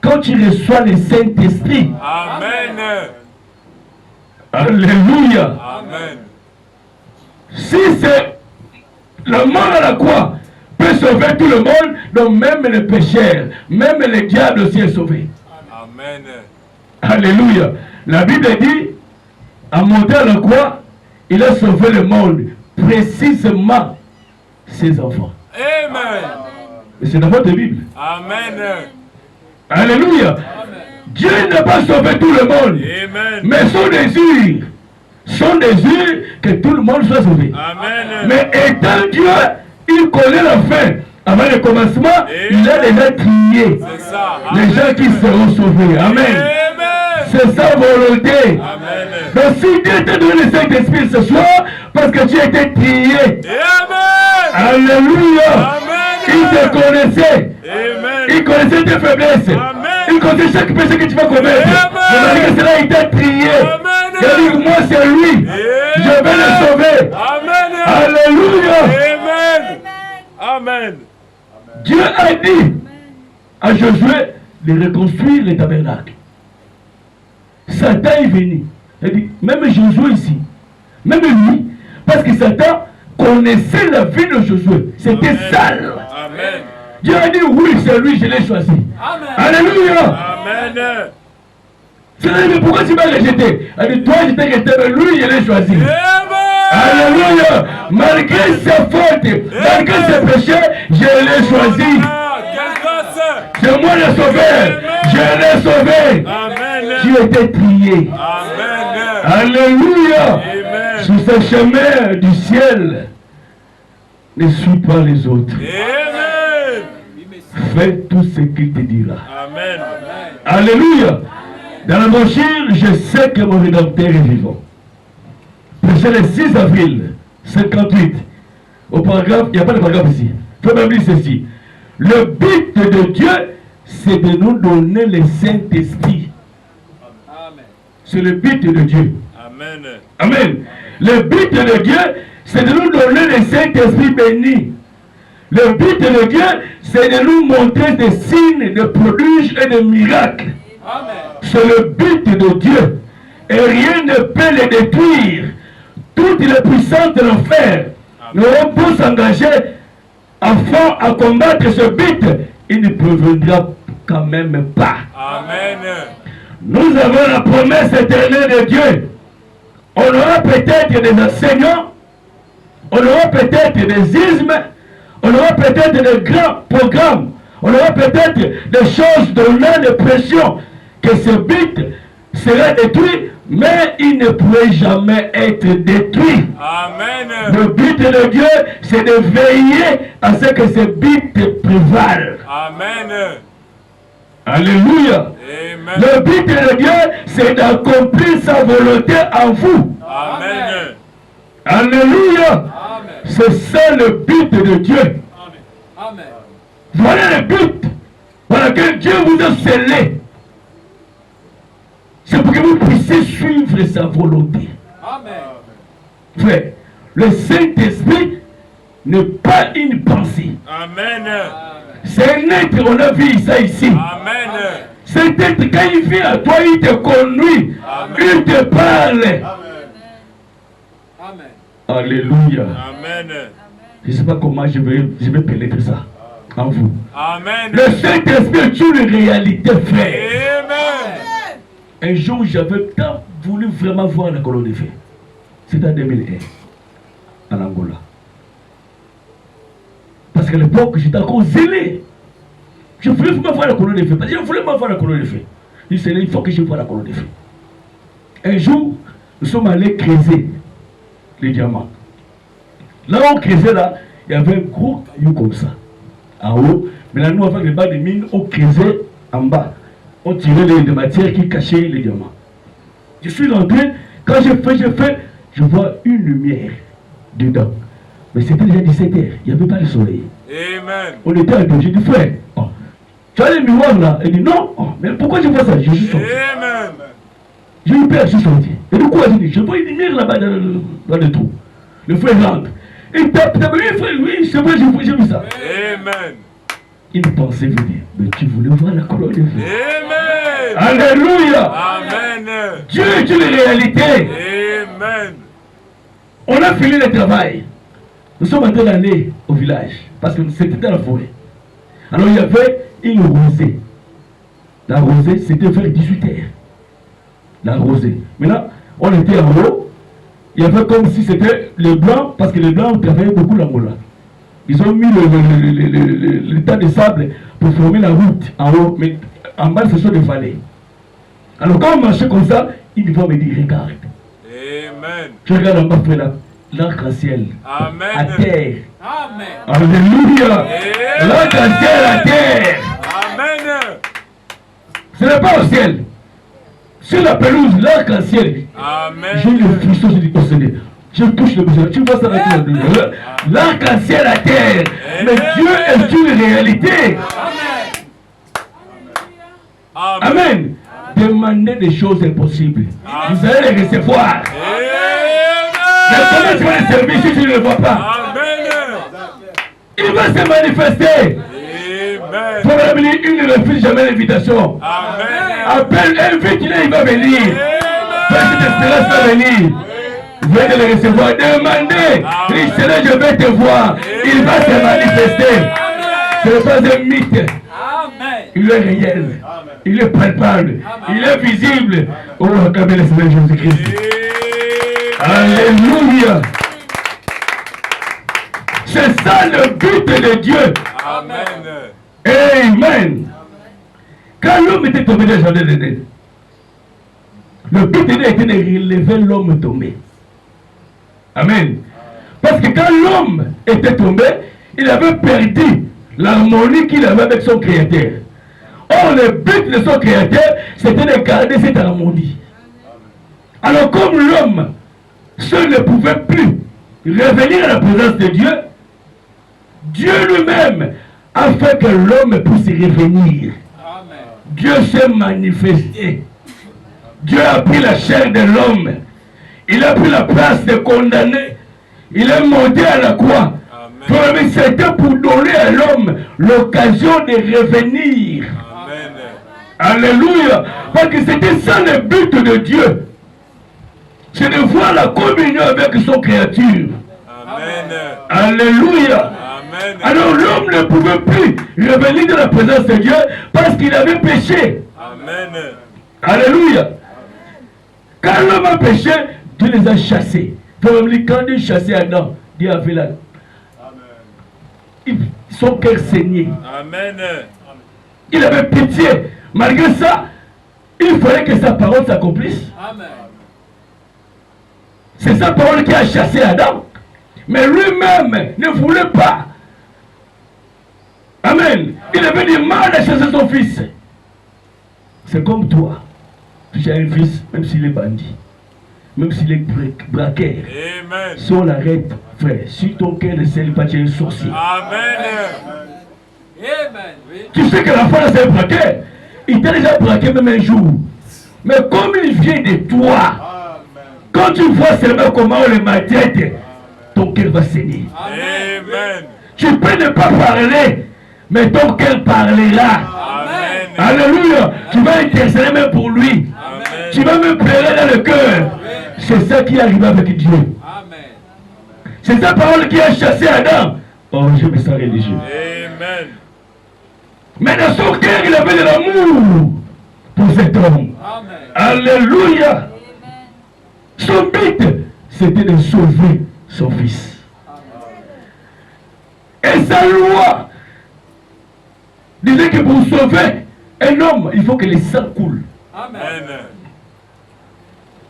quand tu reçois le Saint-Esprit. Amen. Alléluia. Amen. Si c'est la mort à la croix peut sauver tout le monde, donc même les pécheurs, même les diables aussi est sauvé. Amen. Alléluia. La Bible dit, en montant à la croix, il a sauvé le monde, précisément ses enfants. Amen. Et c'est dans votre Bible. Amen. Alléluia. Dieu n'a pas sauvé tout le monde, Amen. mais son désir que tout le monde soit sauvé. Amen. Mais étant Dieu, il connaît la fin. Avant le commencement, il a déjà trié C'est ça. les gens qui seront sauvés. Amen. Amen. C'est sa volonté. Amen. Donc si Dieu t'a donné le Saint-Esprit ce soir, parce que tu as été trié. Amen. Alléluia. Amen. Il te connaissait. Amen. Il connaissait tes faiblesses. Amen. Il connaissait chaque péché que tu vas commettre. Amen. Mais que cela, il t'a trié. Amen. Il a dit, moi c'est lui. Je vais le sauver. Amen. Alléluia. Amen. Amen. Dieu a dit à Josué de reconstruire le tabernacle. Satan est venu. Il a dit, même Josué ici, même lui, parce que Satan connaissait la vie de Josué. C'était sale. Amen. Dieu a dit, oui, c'est lui, je l'ai choisi. Amen. Alléluia. Amen. C'est là, mais pourquoi tu m'as rejeté? Il a dit, toi, je t'ai rejeté, mais lui, je l'ai choisi. Amen. Alléluia. Malgré ses fautes, malgré ses péchés, je l'ai choisi. Ah, quelle grâce. C'est moi le sauveur. Je l'ai sauvé. Amen. Tu étais trié. Amen. Alléluia. Amen. Sur ce chemin du ciel, ne suis pas les autres. Amen. Fais tout ce qu'il te dira. Amen. Alléluia. Dans la brochure, je sais que mon Rédempteur est vivant. C'est le 6 avril 58. Au paragraphe, il n'y a pas de paragraphe ici. Il faut même lire ceci. Le but de Dieu, c'est de nous donner le Saint-Esprit. Amen. C'est le but de Dieu. Amen. Amen. Le but de Dieu, c'est de nous donner le Saint-Esprit béni. Le but de Dieu, c'est de nous montrer des signes, des prodiges et des miracles. Amen. C'est le but de Dieu. Et rien ne peut le détruire. Toutes les puissances de l'enfer n'auront pas s'engager afin à combattre ce but. Il ne parviendra quand même pas. Amen. Nous avons la promesse éternelle de Dieu. On aura peut-être des enseignants, on aura peut-être des ismes, on aura peut-être des grands programmes, on aura peut-être des choses donnant de pression que ce but sera détruit, mais il ne pourrait jamais être détruit. Amen. Le but de Dieu, c'est de veiller à ce que ce but prévale. Amen. Alléluia. Amen. Le but de Dieu, c'est d'accomplir sa volonté en vous. Amen. Alléluia. Amen. C'est ça le but de Dieu. Amen. Voilà le but pour lequel Dieu vous a scellé. C'est pour que vous puissiez suivre sa volonté. Amen. Frère, le Saint-Esprit n'est pas une pensée. Amen. C'est un être, on a vu ça ici. Amen. Cet être, quand il vient à toi, il te conduit. Amen. Il te parle. Amen. Alléluia. Amen. Je ne sais pas comment je vais pénétrer ça en vous. Amen. Le Saint-Esprit est une réalité, frère. Amen. Un jour, j'avais tant voulu vraiment voir la colonne de feu. C'était en 2001, en Angola. Parce qu'à l'époque, j'étais encore zélé. Je voulais vraiment voir la colonne de feu. Parce que je voulais vraiment voir la colonne de feu. Je disais, il faut que je voie la colonne de feu. Un jour, nous sommes allés creuser les diamants. Là où on creusait, là, il y avait un gros caillou comme ça, en haut. Maintenant, nous, avec les bas de mine, on creusait en bas. On tirait les matières qui cachaient les diamants. Je suis rentré, quand j'ai fait, je vois une lumière dedans. Mais c'était déjà 17 h, il n'y avait pas le soleil. Amen. On était à deux, j'ai dit, frère, oh, Tu as les miroirs là. Il dit non. Oh, mais pourquoi je vois ça? Je suis sorti. Amen. J'ai eu peur, je suis sorti. Et du coup, il dit, je vois une lumière là-bas dans le trou. Le frère rentre. Il tape, oui, frère, oui, c'est vrai, j'ai vu ça. Amen. Une pensée veut dire, mais tu voulais voir la colonne de feu. Amen. Alléluia. Amen. Dieu est une réalité. Amen. On a fini le travail. Nous sommes en train d'aller au village. Parce que c'était dans la forêt. Alors il y avait une rosée. La rosée, c'était vers 18h. La rosée. Maintenant, on était en haut. Il y avait comme si c'était les blancs, parce que les blancs travaillaient beaucoup l'Angola. Ils ont mis le tas de sable pour former la route en haut, mais en bas, ce sont des vallées. Alors quand on marchait comme ça, ils vont me dire, regarde. Amen. Je regarde en bas, frère, l'arc-en-ciel. Amen. À terre. Amen. Alléluia. Amen. L'arc-en-ciel à terre. Amen. Ce n'est pas au ciel. Sur la pelouse, l'arc-en-ciel. Amen. J'ai le frisson, je dis au Seigneur. Je touche le besoin. Tu vois ça dans tout le monde. L'arc-en-ciel à terre. Mais Dieu est une réalité. Amen. Amen. Demandez des choses impossibles. Vous allez les recevoir. Mais comment tu vas les servir si tu ne le vois pas? Amen. Il va se manifester. Amen. Probablement, il ne refuse jamais l'invitation. Amen. Appelle, invite-le, il va venir. Petite espérance va venir. Venez le recevoir. Demandez. Il Seigneur, je vais te voir. Il va se manifester. Ce n'est pas un mythe. Amen. Il est réel. Il est palpable. Il est visible. Oh, acclamez le Seigneur Jésus-Christ. Alléluia. C'est ça le but de Dieu. Amen. Amen. Quand l'homme était tombé dans le jardin d'Éden, le but de Dieu était de relever l'homme tombé. Amen. Parce que quand l'homme était tombé, il avait perdu l'harmonie qu'il avait avec son Créateur. Or, le but de son Créateur, c'était de garder cette harmonie. Alors, comme l'homme seul ne pouvait plus revenir à la présence de Dieu, Dieu lui-même a fait que l'homme puisse revenir. Amen. Dieu s'est manifesté. Dieu a pris la chair de l'homme. Il a pris la place de condamné. Il est monté à la croix. Amen. C'était pour donner à l'homme l'occasion de revenir. Amen. Alléluia. Parce que c'était ça le but de Dieu. C'est de voir la communion avec son créature. Amen. Alléluia. Amen. Alors l'homme ne pouvait plus revenir dans la présence de Dieu parce qu'il avait péché. Amen. Alléluia. Quand l'homme a péché, Dieu les a chassés. Quand Dieu chassait Adam, Dieu avait la... son cœur saignait. Amen. Il avait pitié. Malgré ça, il fallait que sa parole s'accomplisse. Amen. C'est sa parole qui a chassé Adam. Mais lui-même ne voulait pas. Amen. Il avait du mal à chasser son fils. C'est comme toi. Tu as un fils, même s'il est bandit, même s'il est braqueur. Amen. Si on l'arrête, frère, si ton cœur ne scelle pas, tu es un sorcier. Amen. Amen. Oui. Tu sais que la femme c'est un braqueur. Il t'a déjà braqué même un jour. Mais comme il vient de toi, quand tu vois seulement comment on le maltraite, ton cœur va saigner. Amen. Tu peux ne pas parler, mais ton cœur parlera. Amen. Alléluia. Tu vas intercéder même pour lui. Amen. Tu vas même pleurer dans le cœur. C'est ça qui est arrivé avec Dieu. Amen. C'est sa parole qui a chassé Adam. Oh, je me sens religieux. Amen. Mais dans son cœur, il avait de l'amour pour cet homme. Amen. Alléluia. Son but, c'était de sauver son fils. Et sa loi disait que pour sauver un homme, il faut que le sang coule. Amen. Amen.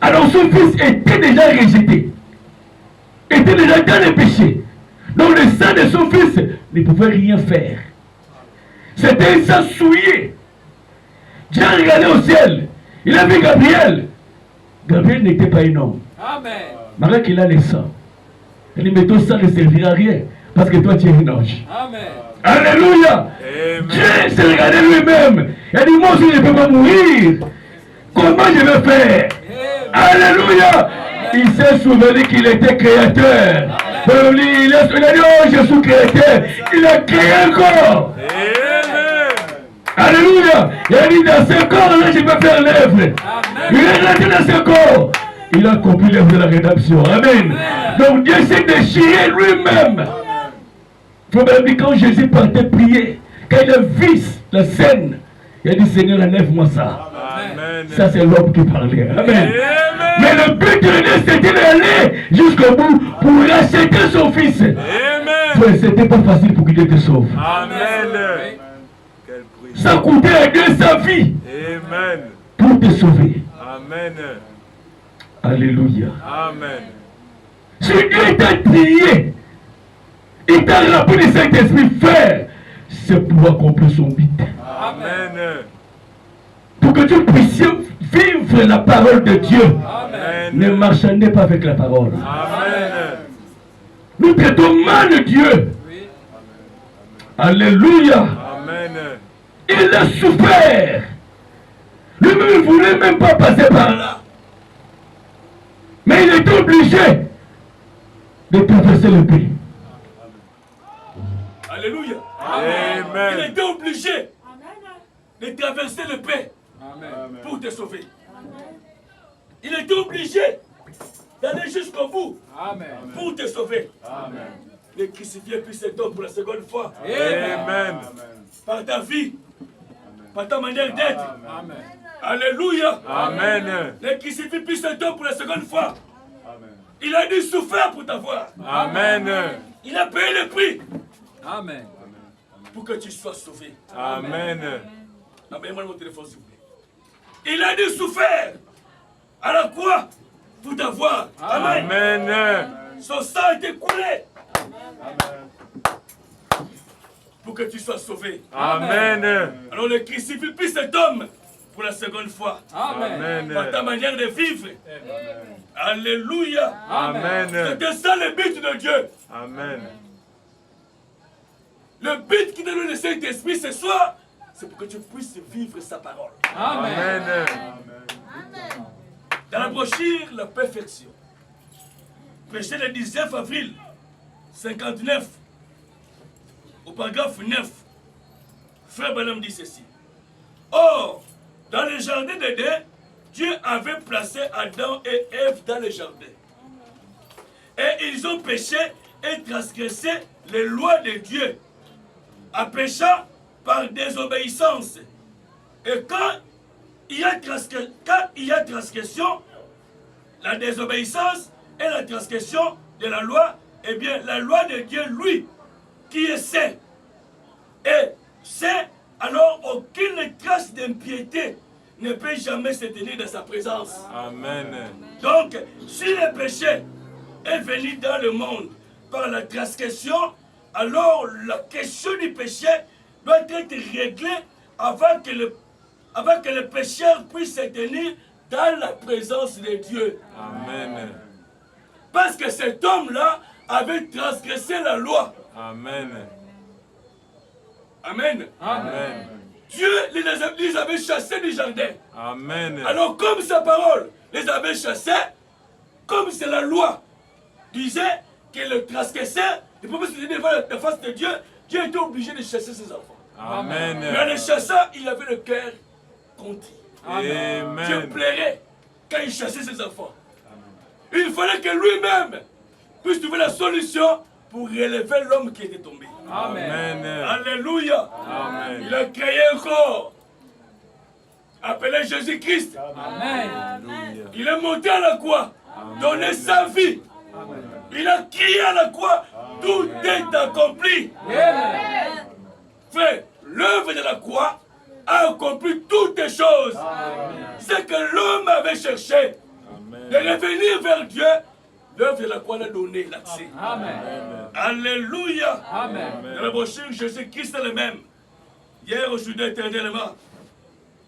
Alors son fils était déjà rejeté, était déjà dans le péché. Donc le sang de son fils ne pouvait rien faire. C'était un sang souillé. Dieu a regardé au ciel. Il a vu Gabriel. Gabriel n'était pas un homme. Amen. Malgré qu'il a le sang. Il dit, mais ton sang ne servira à rien. Parce que toi, tu es un ange. Amen. Alléluia. Dieu s'est regardé lui-même. Il a dit, moi aussi je ne peux pas mourir. Comment je vais faire? Alléluia. Il s'est souvenu qu'il était créateur. Il a dit, oh, je suis créateur. Il a créé un corps. Alléluia. Il a dit, dans ce corps-là, je peux faire l'œuvre. Il est rentré dans ce corps. Il a accompli l'œuvre de la rédemption. Amen. Donc Dieu s'est déchiré lui-même. Frère, quand Jésus partait prier, quand il a vu la scène, il a dit, Seigneur, enlève-moi ça. Amen. Ça, c'est l'homme qui parlait. Amen. Mais le but de Dieu, c'était d'aller jusqu'au bout pour racheter son fils. Amen. C'était pas facile pour que Dieu te sauve. Amen. Ça coûtait à Dieu sa vie. Amen. Pour te sauver. Amen. Alléluia. Amen. Si Dieu t'a trié, il t'a rappelé le Saint-Esprit faire, c'est pour accomplir son but. Amen. Pour que tu puisses vivre la parole de Dieu. Amen. Ne marchandez pas avec la parole. Amen. Nous traitons mal Dieu. Alléluia. Amen. Il a souffert. Lui-même ne voulait même pas passer par là. Mais il était obligé de traverser le pays. Alléluia. Amen. Il était obligé de traverser le pays pour te sauver. Il était obligé d'aller jusqu'au bout pour te sauver. Le crucifié puis cet homme pour la seconde fois. Amen. Par ta vie, par ta manière d'être. Alléluia. Amen. Le crucifié puis cet homme pour la seconde fois. Il a dû souffrir pour t'avoir. Amen. Il a payé le prix. Amen. Pour que tu sois sauvé. Amen. Amenez-moi mon téléphone s'il vous plaît. Il a dû souffrir à la croix pour t'avoir. Amen. Amen. Son sang a été coulé. Pour que tu sois sauvé. Amen. Alors le crucifix puis cet homme pour la seconde fois. Amen. Par ta manière de vivre. Alléluia. Amen. C'était ça le but de Dieu. Amen. Le but qui donne le Saint-Esprit ce soir, c'est pour que tu puisses vivre sa parole. Amen. Dans la brochure La Perfection, prêché le 19 avril 59, au paragraphe 9, Frère Branham dit ceci. Or, dans le jardin d'Éden, Dieu avait placé Adam et Ève dans le jardin. Et ils ont péché et transgressé les lois de Dieu, en péchant par désobéissance. Et quand il y a transgression, la désobéissance et la transgression de la loi, eh bien, la loi de Dieu, lui, qui est saint, et saint, alors aucune trace d'impiété ne peut jamais se tenir dans sa présence. Amen. Donc, si le péché est venu dans le monde par la transgression, alors la question du péché doit être réglée avant que le pécheur puisse se tenir dans la présence de Dieu. Amen. Parce que cet homme-là avait transgressé la loi. Amen. Amen. Amen. Dieu les avait chassés du jardin. Amen. Alors comme sa parole les avait chassés, comme c'est la loi disait que le transgresseur ne peut pas se tenir devant la face de Dieu, Dieu était obligé de chasser ses enfants. Amen. Mais le chasseur, il avait le cœur contrit. Amen. Dieu plairait quand il chassait ses enfants. Il fallait que lui-même puisse trouver la solution pour relever l'homme qui était tombé. Amen. Alléluia. Amen. Il a créé un corps appelé Jésus-Christ. Amen. Il est monté à la croix, donné sa vie. Il a crié à la croix, tout est accompli. Amen. Frère, l'œuvre de la croix a accompli toutes les choses. Ce que l'homme avait cherché, de revenir vers Dieu, l'œuvre de la croix l'a donné l'accès. Amen. Alléluia. Amen. Dans la brochure, Jésus-Christ est le même. Hier, aujourd'hui, éternellement.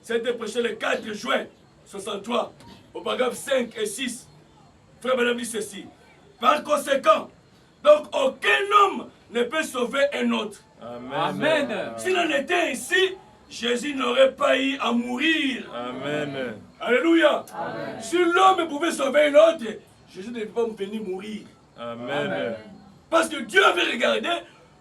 C'était prêché le 4 juin 63, au paragraphe 5 et 6. Frère Branham dit ceci. Par conséquent, Donc aucun homme ne peut sauver un autre. Amen. S'il en était ainsi, Jésus n'aurait pas eu à mourir. Amen. Alléluia. Si l'homme pouvait sauver un autre, Jésus ne devait pas venir mourir. Amen. Parce que Dieu avait regardé,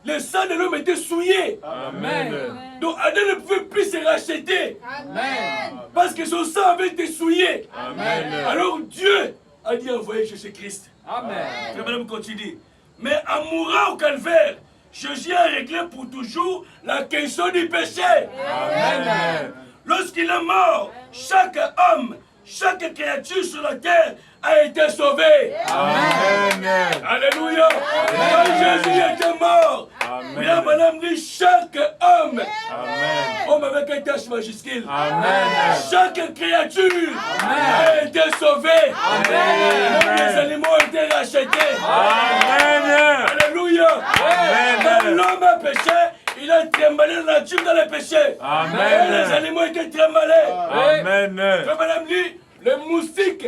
le sang de l'homme était souillé. Amen. Donc Adam ne pouvait plus se racheter. Amen. Parce que son sang avait été souillé. Amen. Alors Dieu a dit envoyer Jésus-Christ. Amen. Frère Madame continue. Mais en mourant au calvaire, Jésus a réglé pour toujours la question du péché. Amen. Lorsqu'il est mort, chaque homme, chaque créature sur la terre a été sauvé. Amen. Alléluia. Quand Jésus était mort, Amen. Madame dit chaque homme, Amen. homme avec un tache majuscule, Amen. chaque créature a été sauvée. Même les animaux ont été rachetés. Amen. Alléluia. Quand Amen. l'homme a péché, il a tremblé la nature dans le péché. Amen. Et les animaux étaient tremblés. Amen. Frère Madame dit, les moustiques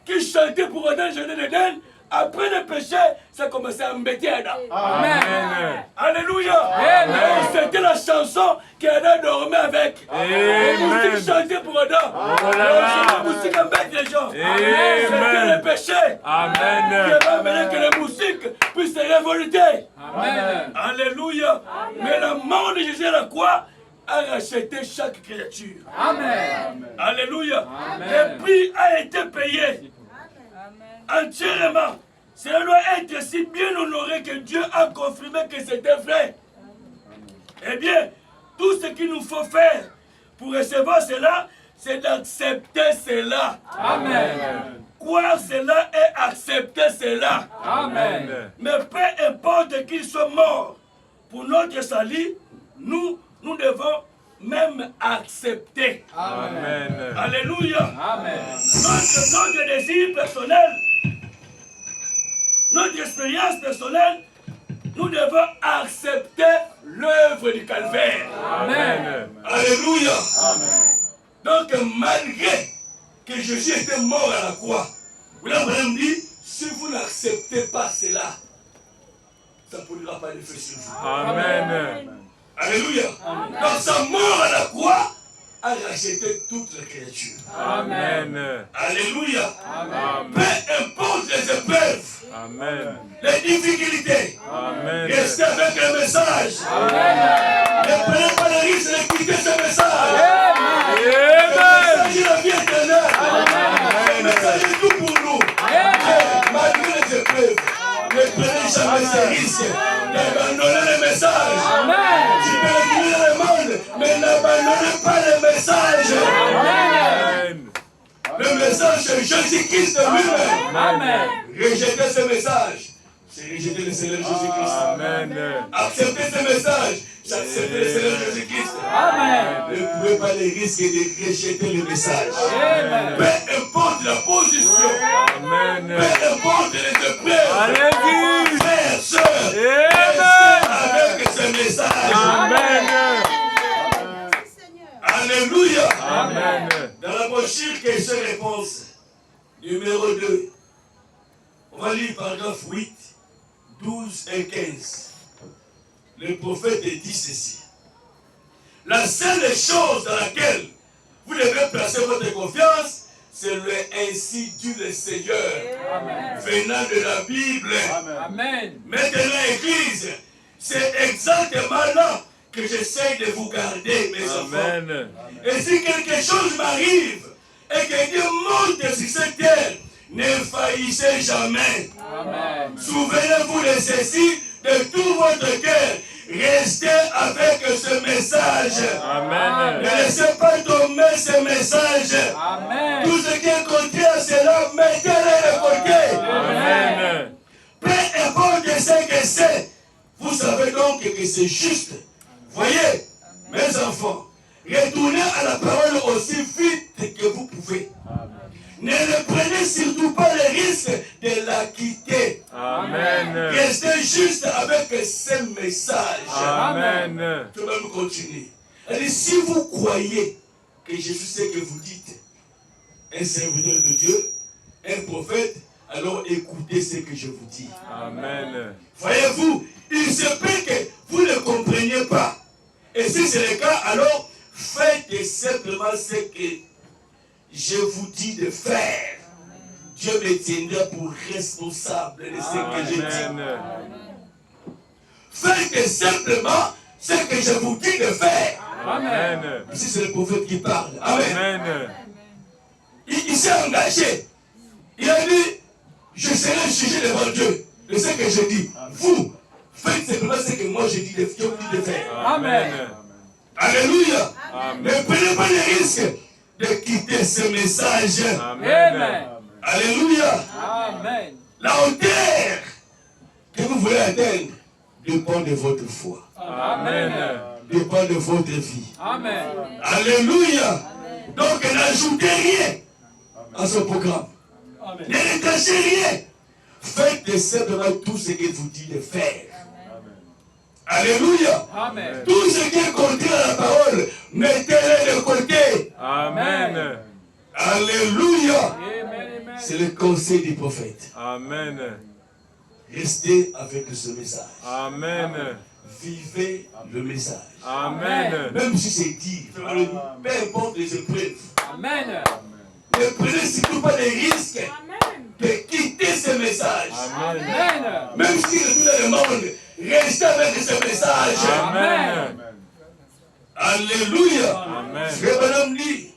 qui chantaient pour Adam, Jardin d'Éden, après le péché, ça commençait à embêter Adam. Amen. Alléluia. Amen. C'était la chanson qu'Adam dormait avec. Les moustiques chantaient pour Adam. Les moustiques embêtent les gens. C'était le péché Amen. qui va amener que les moustiques puissent se révolter. Amen. Alléluia. Mais la mort de Jésus à la croix a racheté chaque créature. Amen. Alléluia. Amen. Le prix a été payé entièrement. Cela doit être si bien honoré que Dieu a confirmé que c'était vrai. Eh bien, tout ce qu'il nous faut faire pour recevoir cela, c'est d'accepter cela. Amen. Croire cela et accepter cela. Amen. Mais peu importe qu'ils soient morts pour notre salut, nous devons même accepter. Amen. Alléluia. Amen. Notre désir personnel, notre expérience personnelle, nous devons accepter l'œuvre du calvaire. Amen. Alléluia. Donc malgré que Jésus était mort à la croix, vous l'avez dit, si vous n'acceptez pas cela, ça ne produira pas d'effet sur vous. Amen. Alléluia. Donc sa mort à la croix a racheté toutes les créatures. Amen. Alléluia. Amen. Peu importe les épreuves, Amen. les difficultés, Amen. restez avec le message. Amen. Ne prenez pas le risque de quitter ce message. Amen. Le message est la vie éternelle. Le message est tout pour nous. Et malgré les épreuves, ne prenez jamais ce risque d'abandonner le message. Tu peux le dire dans le monde, mais n'abandonnez pas le message. Amen. Le message de Jésus-Christ lui-même. Amen. Rejeter ce message, c'est rejeter le Seigneur Jésus-Christ. Amen. Accepter ce message, c'est accepter le Seigneur Jésus-Christ. Amen. Ne pouvez pas les risquer de rejeter le message. Amen. Peu importe la position, Amen. peu importe les épreuves, Allez-y. frères, sœurs, Amen. restez avec ce message. Amen. Alléluia. Amen. Dans la brochure question-réponse, numéro 2, on va lire paragraphe 8, 12 et 15. Le prophète dit ceci. La seule chose dans laquelle vous devez placer votre confiance, c'est le ainsi dit le Seigneur, venant de la Bible. Amen. Maintenant, Église, c'est exactement là que j'essaie de vous garder, mes enfants. Amen. Et si quelque chose m'arrive et que Dieu monte sur cette terre, ne faillissez jamais. Amen. Souvenez-vous de ceci de tout votre cœur. Restez avec ce message. Amen. Ne laissez pas tomber ce message. Amen. Tout ce qui est contraire à cela, mettez-le de côté. Amen. Peu importe ce que c'est, vous savez donc que c'est juste. Voyez, mes enfants, retournez à la parole aussi vite que vous pouvez. Ne prenez surtout pas le risque de la quitter. Amen. Restez juste avec ce message. Amen. Je vais vous continuer. Et si vous croyez que Jésus sait que vous dites, un serviteur de Dieu, un prophète, alors écoutez ce que je vous dis. Amen. Voyez-vous, il se peut que vous ne compreniez pas. Et si c'est le cas, alors faites simplement ce que je vous dis de faire. Dieu me tiendra pour responsable de ce que je dis. Amen. Faites simplement ce que je vous dis de faire. Amen. Ici, c'est le prophète qui parle. Amen. Amen. Il s'est engagé. Il a dit, je serai jugé devant Dieu de ce que je dis. Vous, faites simplement ce que moi je dis de faire. Amen. Alléluia. Amen. Ne prenez pas le risque de quitter ce message. Amen. Alléluia. Amen. La hauteur que vous voulez atteindre dépend de votre foi. Amen. Dépend de votre vie. Amen. Alléluia. Donc n'ajoutez rien à ce programme. Amen. Ne retachez rien. Faites simplement tout ce que vous dit de faire. Alléluia. Amen. Tout ce qui est contraire à la parole, mettez-le de côté. Amen. Alléluia. Amen. C'est le conseil du prophète. Amen. Restez avec ce message. Amen. Vivez le message. Amen. Même si c'est dit, peu importe les épreuves. Amen. Ne prenez surtout pas de risques de quitter ce message. Amen. Amen. Même si tout le monde, restez avec ce message. Amen. Alléluia. Amen. Frère Branham dit,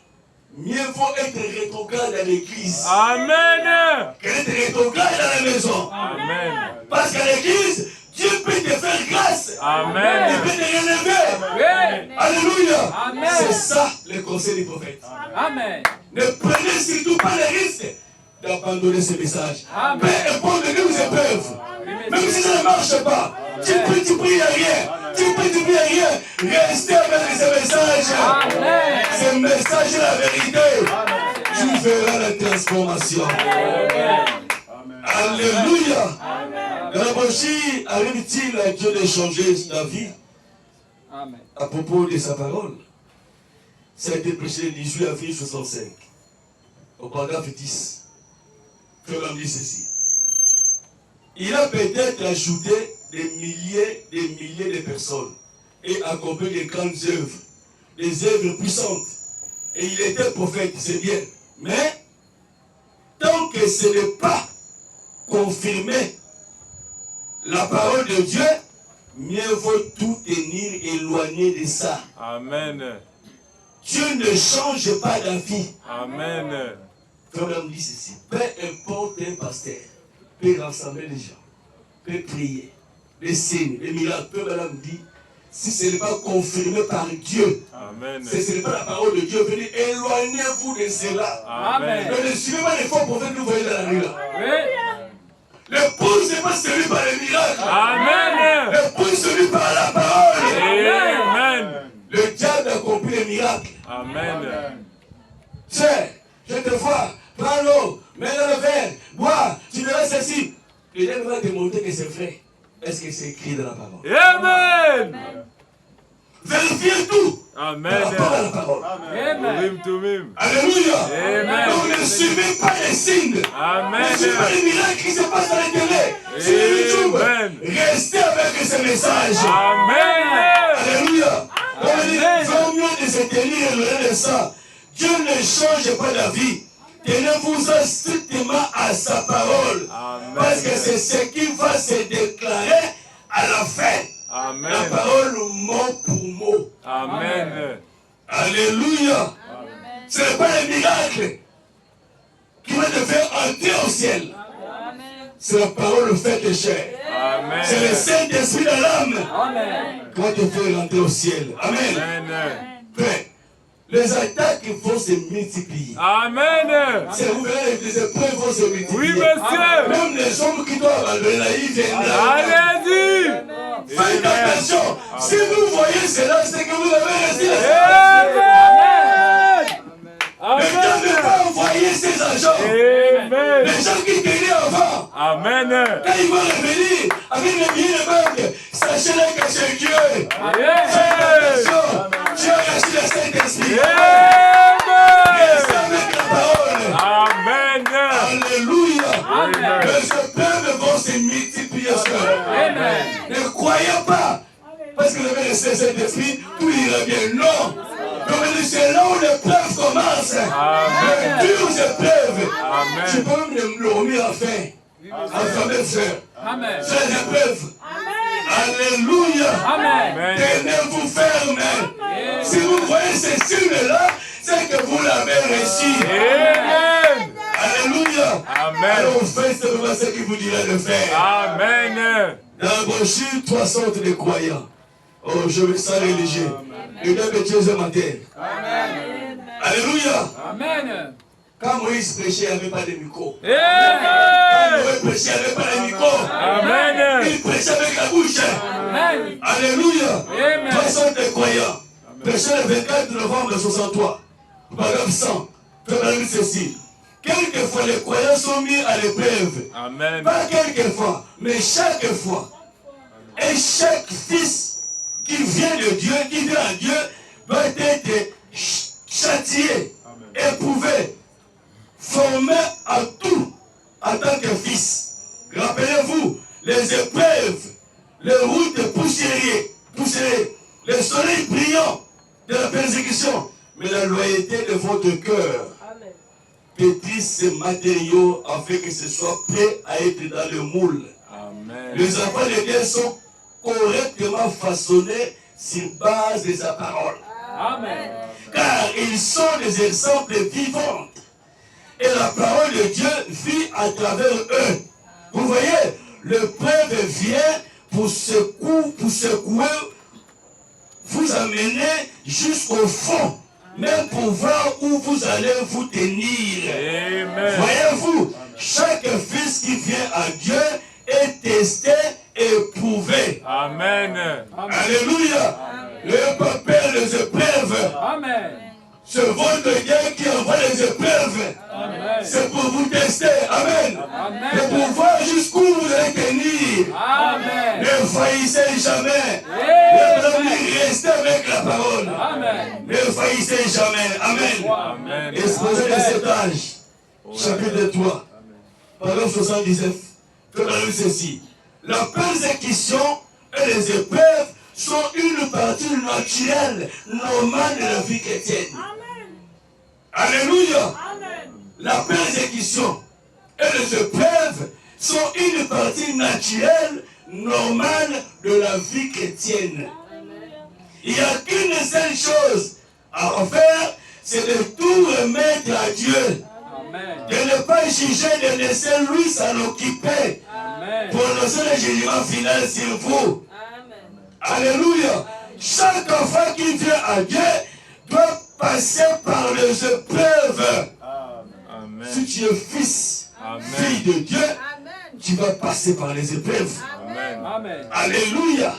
mieux vaut être rétrograde à l'église Amen. que d'être rétrograde à la maison. Amen. Parce qu'à l'église, Dieu peut te faire grâce. Il Amen. peut te relever. Oui. Alléluia. Amen. C'est ça le conseil du prophète. Amen. Ne prenez surtout pas le risque d'abandonner ce message. Amen. Peu importe les épreuves. Même si ça ne marche pas, tu pries à rien. Tu pries à rien. Restez avec ce message. Amen. Ce message est la vérité. Tu verras la transformation. Alléluia. Raboshi arrive-t-il à Dieu de changer sa vie Amen. à propos de sa parole? Ça a été prêché le 18 avril 65, au paragraphe 10. Frère dit ceci. Il a peut-être ajouté des milliers de personnes et accompli de grandes œuvres, des œuvres puissantes. Et il était prophète, c'est bien. Mais, tant que ce n'est pas confirmé la parole de Dieu, mieux vaut tout tenir éloigné de ça. Amen. Dieu ne change pas d'avis. Amen. Frère dit ceci. Peu importe un pasteur peut rassembler les gens, peut prier, des signes, des miracles. Frère dit, si ce n'est pas confirmé par Dieu, Amen. si ce n'est pas la parole de Dieu, venez, éloignez-vous de cela. Amen. Ne suivez pas les faux prophètes que vous voyez dans la rue là. Oui. L'épouse n'est pas celui par les miracles. Amen. L'épouse celui par la parole. Amen. Le diable accomplit les miracles. Amen. Tiens, je te vois, prends l'eau, mets dans le verre, bois, tu verras ceci. Le diable va te montrer que c'est vrai. Est-ce que c'est écrit dans la parole? Amen. Vérifiez tout Amen. par rapport à la parole. Amen. Rim to mim. Alléluia. Amen. Donc ne suivez pas les signes. Amen. Ne suivez pas les miracles qui se passent à la télé, sur YouTube. Amen. Restez avec ce message. Amen. Alléluia. On dit, vaut mieux de se tenir loin de ça. Dieu ne change pas la vie. Tenez-vous strictement à sa parole. Amen. Parce que c'est ce qui va se déclarer à la fin. Amen. La parole mot pour mot. Amen. Alléluia. Ce n'est pas le miracle qui va te faire entrer au ciel. C'est la parole faite chair. Amen. C'est le Saint-Esprit de l'âme Amen. qui va te faire entrer au ciel. Amen. Amen. Frère, les attaques vont se multiplier. Amen. Vous verrez, les épreuves vont se multiplier. Oui, monsieur. Même les hommes qui doivent abandonner la vie viendront. Allez-y. Faites attention. Si vous voyez cela, c'est que vous avez resté. Amen. Le temps ne pas envoyer ses agents. Amen. Les gens qui tenaient avant, Amen. quand ils vont revenir avec les billets de banque, sachez-le que c'est Dieu. Faites attention. Dieu a reçu le Saint-Esprit. Restez avec la parole. Amen. Alléluia. Amen. se multiplier, frère. Amen. Ne croyez pas, parce que vous avez laissé cet esprit, tout ira bien. Non. Comme c'est là où l'épreuve commence. Amen. Les dures épreuves. Amen. Tu peux même le remettre à fin. À mes frères. Amen. Ces épreuves. Alléluia. Amen. Tenez-vous ferme. Si vous voyez ces signes-là, c'est que vous l'avez reçu. Amen. Alléluia. Amen. Alors faites simplement ce qu'il vous dira de faire. Amen. Dans la brochure, 3 sortes de croyants. Oh, je me sens religieux. Le Dieu de Dieu ce matin. Amen. Alléluia. Amen. Quand Moïse prêchait, il n'y avait pas de micro. Quand Amen. Moïse prêchait, il n'y avait pas de micro. Amen. Il prêchait avec la bouche. Amen. Alléluia. Amen. 3 sortes de croyants. Prêché le 24 novembre 63. Paragraphe 100. Faites ceci. Quelquefois, les croyants sont mis à l'épreuve. Amen. Pas quelquefois, mais chaque fois. Et chaque fils qui vient de Dieu, qui vient à Dieu, doit être châtié, éprouvé, formé à tout en tant que fils. Rappelez-vous, les épreuves, les routes poussiérées, le soleil brillant de la persécution, mais la loyauté de votre cœur pétrisse ces matériaux afin que ce soit prêt à être dans le moule. Amen. Les enfants de Dieu sont correctement façonnés sur base de sa parole. Amen. Car ils sont des exemples vivants. Et la parole de Dieu vit à travers eux. Vous voyez, l'épreuve vient pour secouer, vous amener jusqu'au fond, même pour voir où vous allez vous tenir. Amen. Voyez-vous, chaque fils qui vient à Dieu est testé, éprouvé. Amen. Alléluia. Le père les épreuves. Amen. C'est votre Dieu qui envoie les épreuves. Amen. C'est pour vous tester. Amen. Amen. C'est pour voir jusqu'où vous allez tenir. Amen. Ne faillissez jamais. Restez avec la parole. Amen. Ne faillissez jamais. Amen. Amen. Exposé de cet âge. Chapitre 3. Paragraphe 79. Faites ceci. La persécution et les épreuves sont une partie naturelle, normale de la vie chrétienne. Alléluia. La persécution et les épreuves sont une partie naturelle, normale de la vie chrétienne. Il n'y a qu'une seule chose à faire, c'est de tout remettre à Dieu. Amen. De ne pas juger, de laisser lui s'en occuper. Amen. Pour lancer le jugement final sur vous. Alléluia. Chaque enfant qui vient à Dieu doit passer par les épreuves. Amen. Si tu es fils, Amen. fille de Dieu, tu vas passer par les épreuves. Amen. Amen. Alléluia.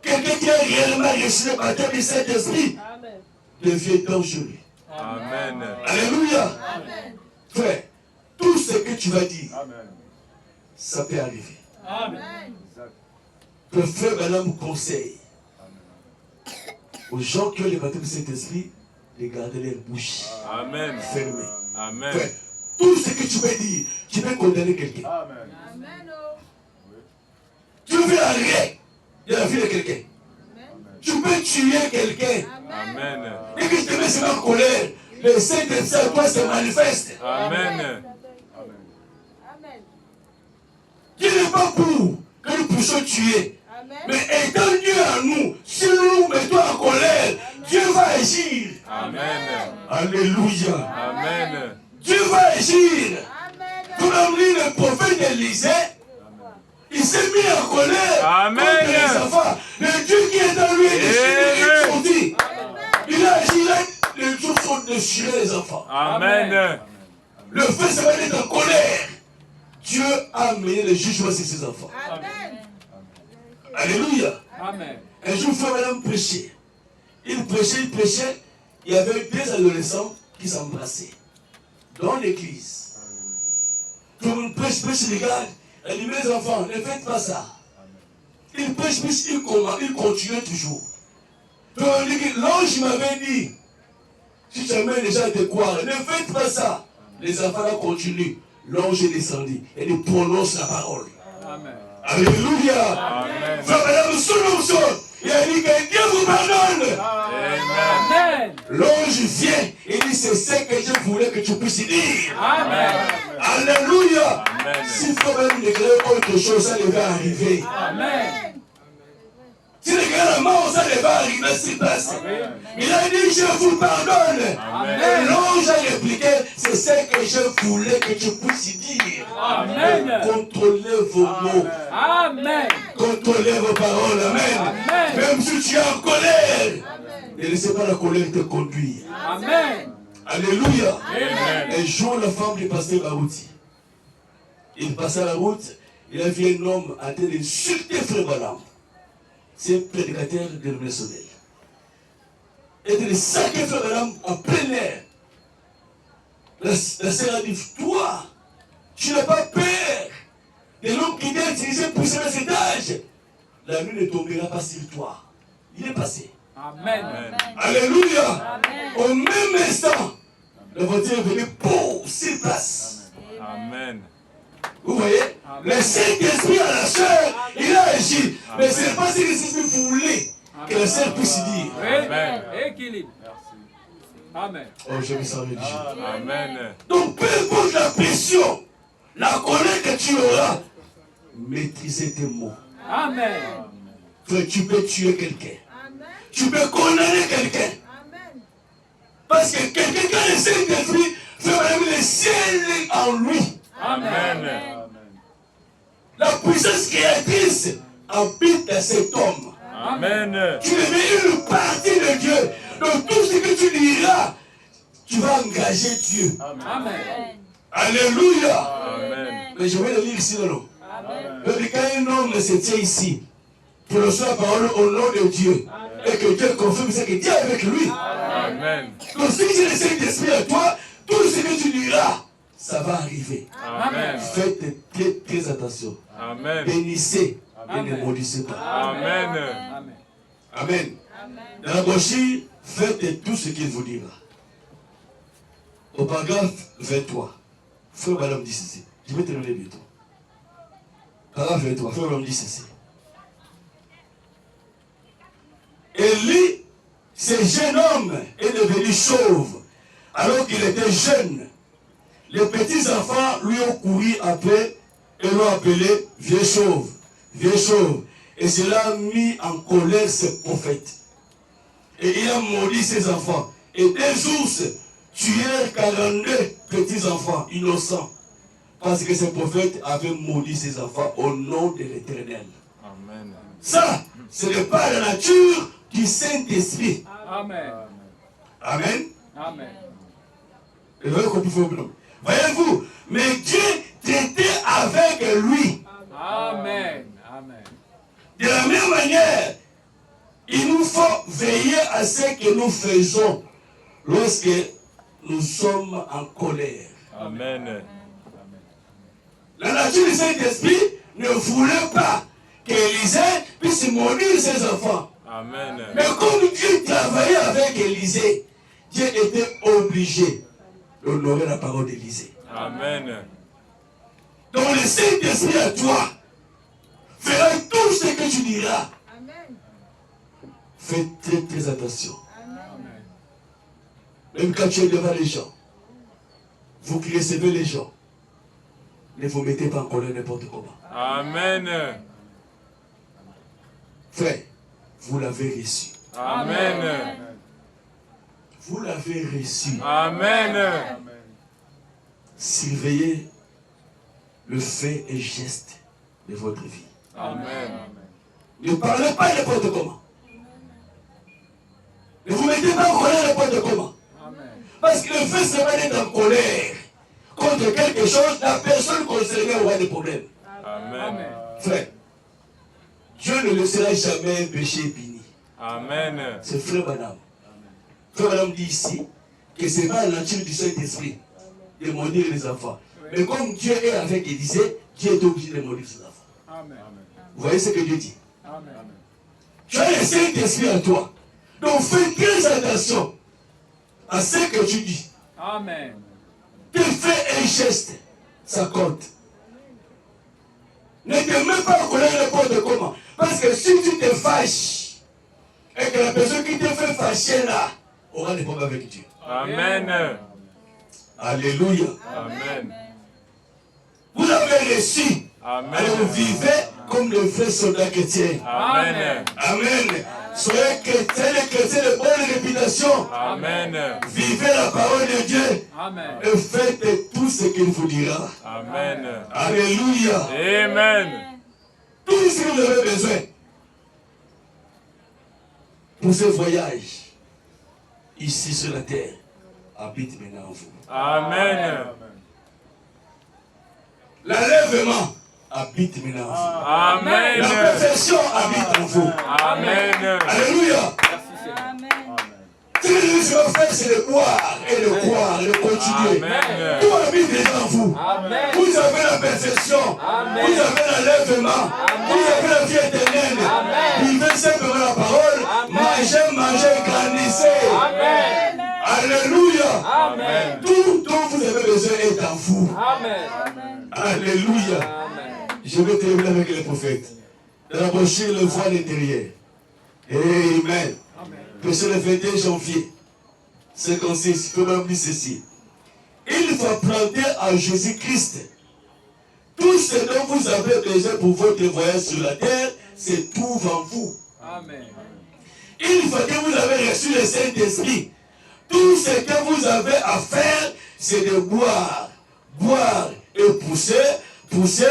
Quelqu'un qui a réellement reçu le baptême du Saint-Esprit devient dangereux. Amen. Alléluia. Frère, tout ce que tu vas dire, ça peut arriver. Amen. Le frère maintenant vous conseille aux gens qui ont le baptême du Saint-Esprit de garder leur bouche Amen. fermée. Amen. Frère, tout ce que tu peux dire, tu peux condamner quelqu'un. Tu veux l'arrêt de la vie de quelqu'un. Tu peux tuer quelqu'un. Amen. Et que je te mets seulement en colère. Le Saint-Esprit à toi se manifeste. Amen. Qui n'est pas pour que nous puissions tuer. Mais étant Dieu en nous, si nous nous mettons en colère, Dieu va agir. Amen. Alléluia. Amen. Dieu va agir. Comme dit le prophète Élisée, il s'est mis en colère Amen. contre les enfants. Le Dieu qui est en lui est déchiré, il sortit. Il a agi là, les jours sont déchirés, les enfants. Amen. Le feu se va être en colère. Dieu a amené le jugement sur ses enfants. Alléluia. Amen. Un jour, frère madame prêchait. Il prêchait. Il y avait 2 adolescents qui s'embrassaient dans l'église. Comme une prêche, il regarde. Elle dit, mes enfants, ne faites pas ça. Il prêche, il continue toujours. Donc, l'ange m'avait dit, si jamais les gens te croient, ne faites pas ça. Les enfants là continuent. l'ange est descendu. Et il prononce la parole. Amen. Alléluia. Amen. Frère, madame, sous il a dit que Dieu vous pardonne. Amen. L'ange vient et dit c'est ce que je voulais que tu puisses dire. Amen. Alléluia. Amen. S'il faut même déclarer autre chose, ça devait arriver. Amen. Si le gars la mort, ça devait arriver sur place. Il a dit je vous pardonne. Et l'ange a répliqué c'est ce que je voulais que tu puisses dire. Amen. Contrôlez vos mots. Amen. Contrôlez vos paroles. Amen. Amen. Même si tu es en colère, ne laissez pas la colère te conduire. Amen. Alléluia. Amen. Un jour, la femme du pasteur Baouti, il passait la route, il a vu un homme en train d'insulter Frère Balaam. C'est un prédicateur de l'Université. Et de sacrer Frère Balaam en plein air. La sœur a dit, toi, tu n'as pas peur de l'homme qui t'a utilisé pour ce cet âge. La nuit ne tombera pas sur toi. Il est passé. Amen. Alléluia. Au même instant, la voiture est venue pour sur place. Amen. Vous voyez, le Saint-Esprit à la sœur, il a agi. Mais ce n'est pas ce que le Saint-Esprit voulait que la sœur puisse dire. Amen. Équilibre. Amen. Oh, je me sens religieux. Amen. Donc, peu importe la pression, la colère que tu auras, maîtrisez tes mots. Amen. Frère, tu peux tuer quelqu'un. Tu peux condamner quelqu'un. Parce que quelqu'un qui a le Saint-Esprit fait même le ciel en lui. Amen. La puissance créatrice habite dans cet homme. Amen. Tu deviens une partie de Dieu. Donc tout ce que tu diras, tu vas engager Dieu. Amen. Alléluia. Amen. Mais je vais le lire ici, non? Parce que quand un homme se tient ici, prononce la parole au nom de Dieu, et que Dieu confirme ce que Dieu est avec lui. Amen. Donc si tu le Saint-Esprit à toi, tout ce que tu diras, ça va arriver. Amen. Faites très, très attention. Amen. Bénissez et ne maudissez pas. Amen. Amen. Amen. Dans la brochure, faites tout ce qu'il vous dira. Au paragraphe 23, Frère Balaam dit ceci. Je vais terminer bientôt. Paragraphe 23, Frère Balaam dit ceci. Élie, ce jeune homme, est devenu chauve alors qu'il était jeune. Les petits enfants lui ont couru après et l'ont appelé vieux chauve, vieux chauve. Et cela a mis en colère ses prophètes. Et il a maudit ses enfants. Et des ours tuèrent 42 petits enfants innocents. Parce que ces prophètes avaient maudit ses enfants au nom de l'Éternel. Amen. Ça, ce n'est pas la nature du Saint-Esprit. Amen. Amen. Amen. Et voyez-vous, mais Dieu traitait avec lui. Amen. Amen. De la même manière, il nous faut veiller à ce que nous faisons lorsque nous sommes en colère. Amen. La nature du Saint-Esprit ne voulait pas qu'Élisée puisse maudire ses enfants. Amen. Mais comme Dieu travaillait avec Élisée, Dieu était obligé d'honorer la parole d'Élisée. Amen. Donc le Saint-Esprit à toi fera tout ce que tu diras. Fais très très attention. Même quand tu es devant les gens, vous qui recevez les gens, ne vous mettez pas en colère n'importe comment. Amen. Frère, vous l'avez reçu. Amen. Vous l'avez reçu. Amen. Surveillez le fait et geste de votre vie. Amen. Ne parlez pas n'importe comment. Ne vous mettez pas en colère n'importe comment. Parce que le fait sera d'être en colère contre quelque chose, la personne concernée aura des problèmes. Amen. Frère, Dieu ne laissera jamais un péché puni. Amen. C'est Frère Balaam. Frère Balaam dit ici que ce n'est pas la nature du Saint-Esprit de maudire les enfants. Mais comme Dieu est avec Élisée, Dieu est obligé de maudire ses enfants. Amen. Vous voyez ce que Dieu dit? Amen. Tu as le Saint-Esprit en toi. Donc fais très attention à ce que tu dis. Amen. Tes faits et gestes ça compte. Ne te mets pas en colère n'importe comment. Parce que si tu te fâches, et que la personne qui te fait fâcher là, aura des problèmes avec Dieu. Amen. Alléluia. Amen. Vous avez reçu. Amen. Alors vivez comme les vrais soldats chrétiens. Amen. Amen. Soyez chrétiens, les chrétiens de bonne réputation. Amen. Vivez la parole de Dieu. Amen. Et faites tout ce qu'il vous dira. Amen. Alléluia. Amen. Tout ce que vous avez besoin pour ce voyage ici sur la terre habite maintenant en vous. Amen. L'enlèvement habite maintenant en vous. Amen. La perfection habite en vous. Amen. Alléluia. Ce que je vais faire, c'est de boire et de croire, de continuer. Amen. Tout habite déjà en vous. Amen. Vous avez la perfection. Amen. Vous avez l'enlèvement. Vous avez la vie éternelle. Vivez simplement la parole. Mangez, grandissez. Amen. Alléluia. Amen. Tout dont vous avez besoin est en vous. Amen. Alléluia. Amen. Je vais terminer avec les prophètes. Rapprocher le voile intérieur. Amen. Verset le 21 janvier 56, il peut même dire ceci. Il va planter en Jésus-Christ. Tout ce dont vous avez besoin pour votre voyage sur la terre, c'est tout en vous. Amen. Une fois que vous avez reçu le Saint-Esprit, tout ce que vous avez à faire, c'est de boire. Boire et pousser,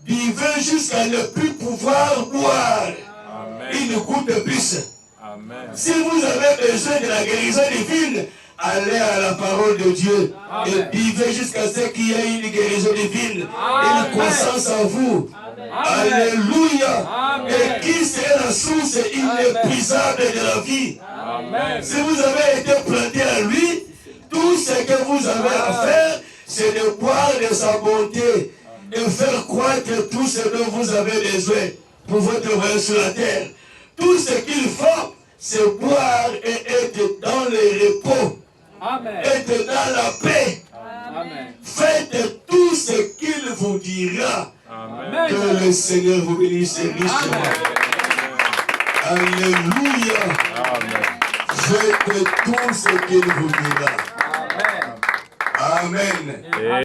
vivre jusqu'à ne plus pouvoir boire. Amen. Il ne coûte plus. Amen. Si vous avez besoin de la guérison divine, allez à la parole de Dieu. Amen. Et vivez jusqu'à ce qu'il y ait une guérison divine. Amen. Une croissance en vous. Amen. Alléluia. Amen. Et Christ est la source inépuisable de la vie. Amen. Si vous avez été planté à lui, tout ce que vous avez à faire, c'est de boire de sa bonté et faire croître tout ce dont vous avez besoin pour votre voyage sur la terre. Tout ce qu'il faut, c'est boire et être dans le repos, Amen. être dans la paix. Amen. Faites tout ce qu'il vous dira. Amen. Que le Seigneur vous bénisse richement. Alléluia. Amen. Faites tout ce qu'il vous dira. Amen. Amen.